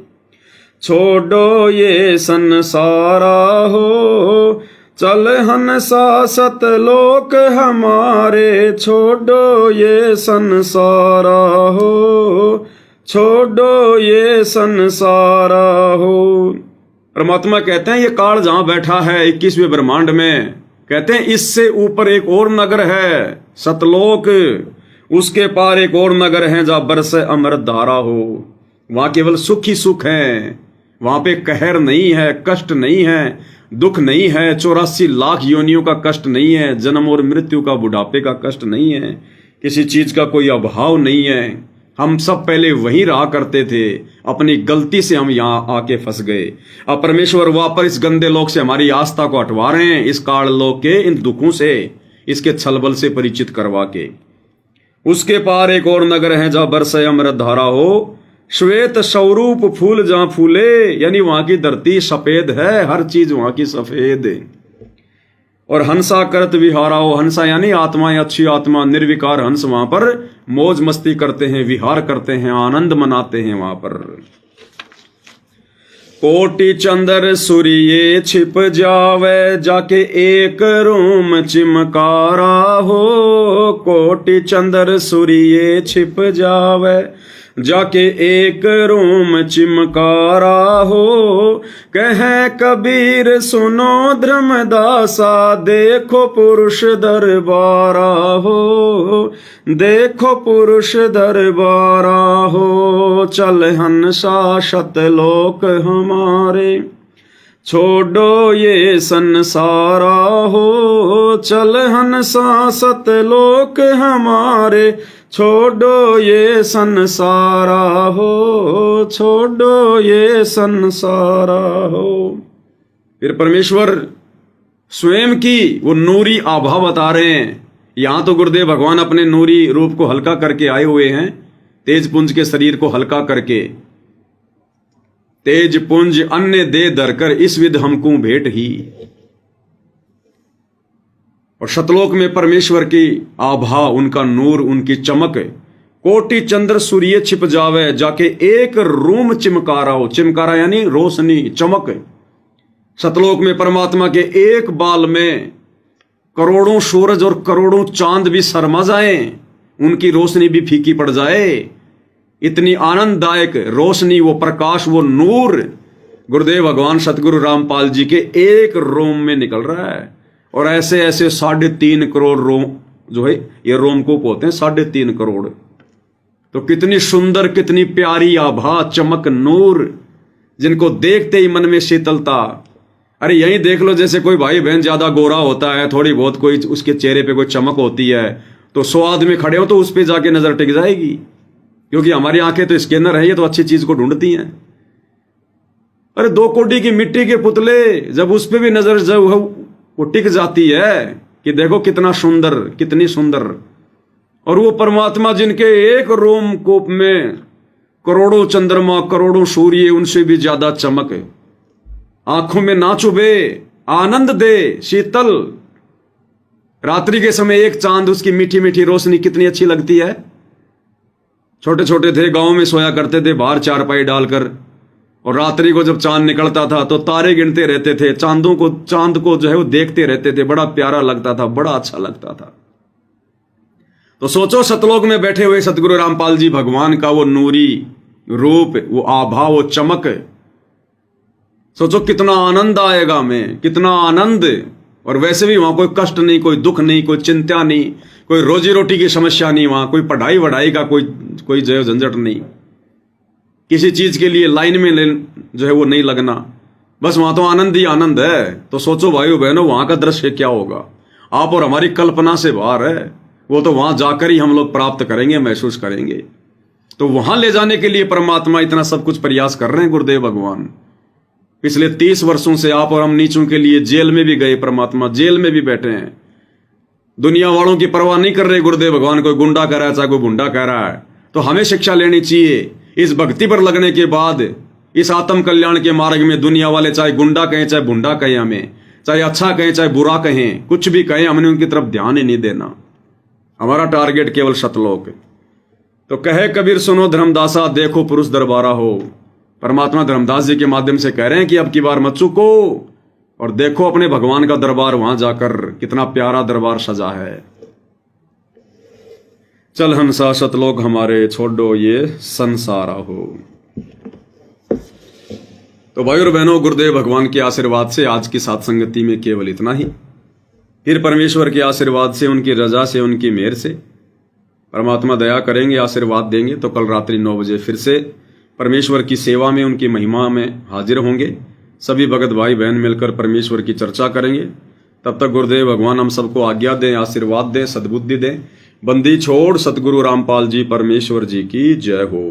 छोड़ो ये संसारा हो। चल हंसा सतलोक हमारे, छोड़ो ये संसारा हो, छोड़ो ये संसारा हो। परमात्मा कहते हैं ये काल जहां बैठा है 21वें ब्रह्मांड में, कहते हैं इससे ऊपर एक और नगर है सतलोक। उसके पार एक और नगर है जहां बरसे अमृत धारा हो। वहां केवल सुख ही सुख है, वहां पे कहर नहीं है, कष्ट नहीं है, दुख नहीं है, 84 लाख योनियों का कष्ट नहीं है, जन्म और मृत्यु का, बुढ़ापे का कष्ट नहीं है, किसी चीज का कोई अभाव नहीं है। हम सब पहले वहीं रहा करते थे, अपनी गलती से हम यहाँ आके फंस गए। अब परमेश्वर वापस इस गंदे लोक से हमारी आस्था को हटवा रहे हैं, इस काल लोक के इन दुखों से, इसके छलबल से परिचित करवा के। उसके पार एक और नगर है जहां बरसे अमृत धारा हो। श्वेत स्वरूप फूल जहां फूले, यानी वहां की धरती सफेद है, हर चीज वहां की सफेद है। और हंसा करत विहारा हो, हंसा यानी आत्मा या अच्छी आत्मा, निर्विकार हंस वहां पर मौज मस्ती करते हैं, विहार करते हैं, आनंद मनाते हैं वहां पर। कोटि चंद्र सूर्य छिप जावे, जाके एक रूम चिमकारा हो। कोटि चंद्र सूर्य छिप जावे, जाके एक रूम चिमकारा हो। कहे कबीर सुनो धर्मदासा, देखो पुरुष दरबारा हो, देखो पुरुष दरबारा हो। चल हंसा सतलोक हमारे, छोड़ो ये संसारा हो। चल हंसा सतलोक हमारे, छोड़ो ये संसारा हो, छोड़ो ये संसारा हो। फिर परमेश्वर स्वयं की वो नूरी आभा बता रहे हैं। यहां तो गुरुदेव भगवान अपने नूरी रूप को हल्का करके आए हुए हैं, तेज पुंज के शरीर को हल्का करके। तेज पुंज अन्य दे धरकर, इस विध हमको भेंट ही। और सतलोक में परमेश्वर की आभा, उनका नूर, उनकी चमक। कोटि चंद्र सूर्य छिप जावे, जाके एक रूम चिमकारा हो। चिमकारा यानी रोशनी, चमक। सतलोक में परमात्मा के एक बाल में करोड़ों सूरज और करोड़ों चांद भी शर्मा जाए, उनकी रोशनी भी फीकी पड़ जाए। इतनी आनंददायक रोशनी, वो प्रकाश, वो नूर गुरुदेव भगवान सतगुरु रामपाल जी के एक रोम में निकल रहा है। और ऐसे ऐसे 3.5 करोड़ रोम जो है ये रोमकूप होते हैं, 3.5 करोड़। तो कितनी सुंदर, कितनी प्यारी आभा, चमक, नूर, जिनको देखते ही मन में शीतलता। अरे यही देख लो, जैसे कोई भाई बहन ज्यादा गोरा होता है, थोड़ी बहुत कोई उसके चेहरे पे कोई चमक होती है, तो 100 आदमी खड़े हो तो उस पे जाके नजर टिक जाएगी, क्योंकि हमारी आंखें तो स्कैनर है, ये तो अच्छी चीज को ढूंढती हैं। अरे 2 कोड़ी की मिट्टी के पुतले, जब उस पे भी नजर जब वो टिक जाती है कि देखो कितना सुंदर, कितनी सुंदर। और वो परमात्मा जिनके एक रोमकूप में करोड़ों चंद्रमा, करोड़ों सूर्य, उनसे भी ज्यादा चमक, आंखों में ना चुभे, आनंद दे, शीतल। रात्रि के समय एक चांद, उसकी मीठी मीठी रोशनी कितनी अच्छी लगती है। छोटे छोटे थे, गांव में सोया करते थे बाहर चारपाई डालकर, और रात्रि को जब चांद निकलता था तो तारे गिनते रहते थे, चांद को जो है वो देखते रहते थे। बड़ा प्यारा लगता था, बड़ा अच्छा लगता था। तो सोचो, सतलोक में बैठे हुए सतगुरु रामपाल जी भगवान का वो नूरी रूप, वो आभा, वो चमक, सोचो कितना आनंद आएगा हमें, कितना आनंद। और वैसे भी वहां कोई कष्ट नहीं, कोई दुख नहीं, कोई चिंता नहीं, कोई रोजी रोटी की समस्या नहीं, वहां कोई पढ़ाई वढ़ाई का कोई जो झंझट नहीं, किसी चीज के लिए लाइन में जो है वो नहीं लगना, बस वहां तो आनंद ही आनंद है। तो सोचो भाइयों बहनों, वहां का दृश्य क्या होगा, आप और हमारी कल्पना से बाहर है। वो तो वहां जाकर ही हम लोग प्राप्त करेंगे, महसूस करेंगे। तो वहां ले जाने के लिए परमात्मा इतना सब कुछ प्रयास कर रहे हैं गुरुदेव भगवान। पिछले 30 वर्षों से आप और हम नीचों के लिए जेल में भी गए, परमात्मा जेल में भी बैठे हैं। दुनिया वालों की परवाह नहीं कर रहे गुरुदेव भगवान, कोई गुंडा कह रहा है चाहे कोई गुंडा कह रहा है। तो हमें शिक्षा लेनी चाहिए इस भक्ति पर लगने के बाद। इस आत्म कल्याण के मार्ग में दुनिया वाले चाहे गुंडा कहें चाहे बुंडा कहें, हमें चाहे अच्छा कहें चाहे बुरा कहें, कुछ भी कहें, हमने उनकी तरफ ध्यान ही नहीं देना। हमारा टारगेट केवल सतलोक। तो कहे कबीर सुनो धर्मदासा, देखो पुरुष दरबारा हो। परमात्मा धर्मदास जी के माध्यम से कह रहे हैं कि अब की बार मत चूको और देखो अपने भगवान का दरबार, वहां जाकर कितना प्यारा दरबार सजा है। चल हंसा सतलोक हमारे, छोड़ो ये संसारा हो। तो भाई और बहनों, गुरुदेव भगवान के आशीर्वाद से आज की साथ संगति में केवल इतना ही। फिर परमेश्वर के आशीर्वाद से, उनकी रजा से, उनकी मेहर से परमात्मा दया करेंगे, आशीर्वाद देंगे तो कल रात्रि 9 बजे फिर से परमेश्वर की सेवा में, उनकी महिमा में हाजिर होंगे। सभी भगत भाई बहन मिलकर परमेश्वर की चर्चा करेंगे। तब तक गुरुदेव भगवान हम सबको आज्ञा दें, आशीर्वाद दें, सद्बुद्धि दें। बंदी छोड़ सतगुरु रामपाल जी परमेश्वर जी की जय हो।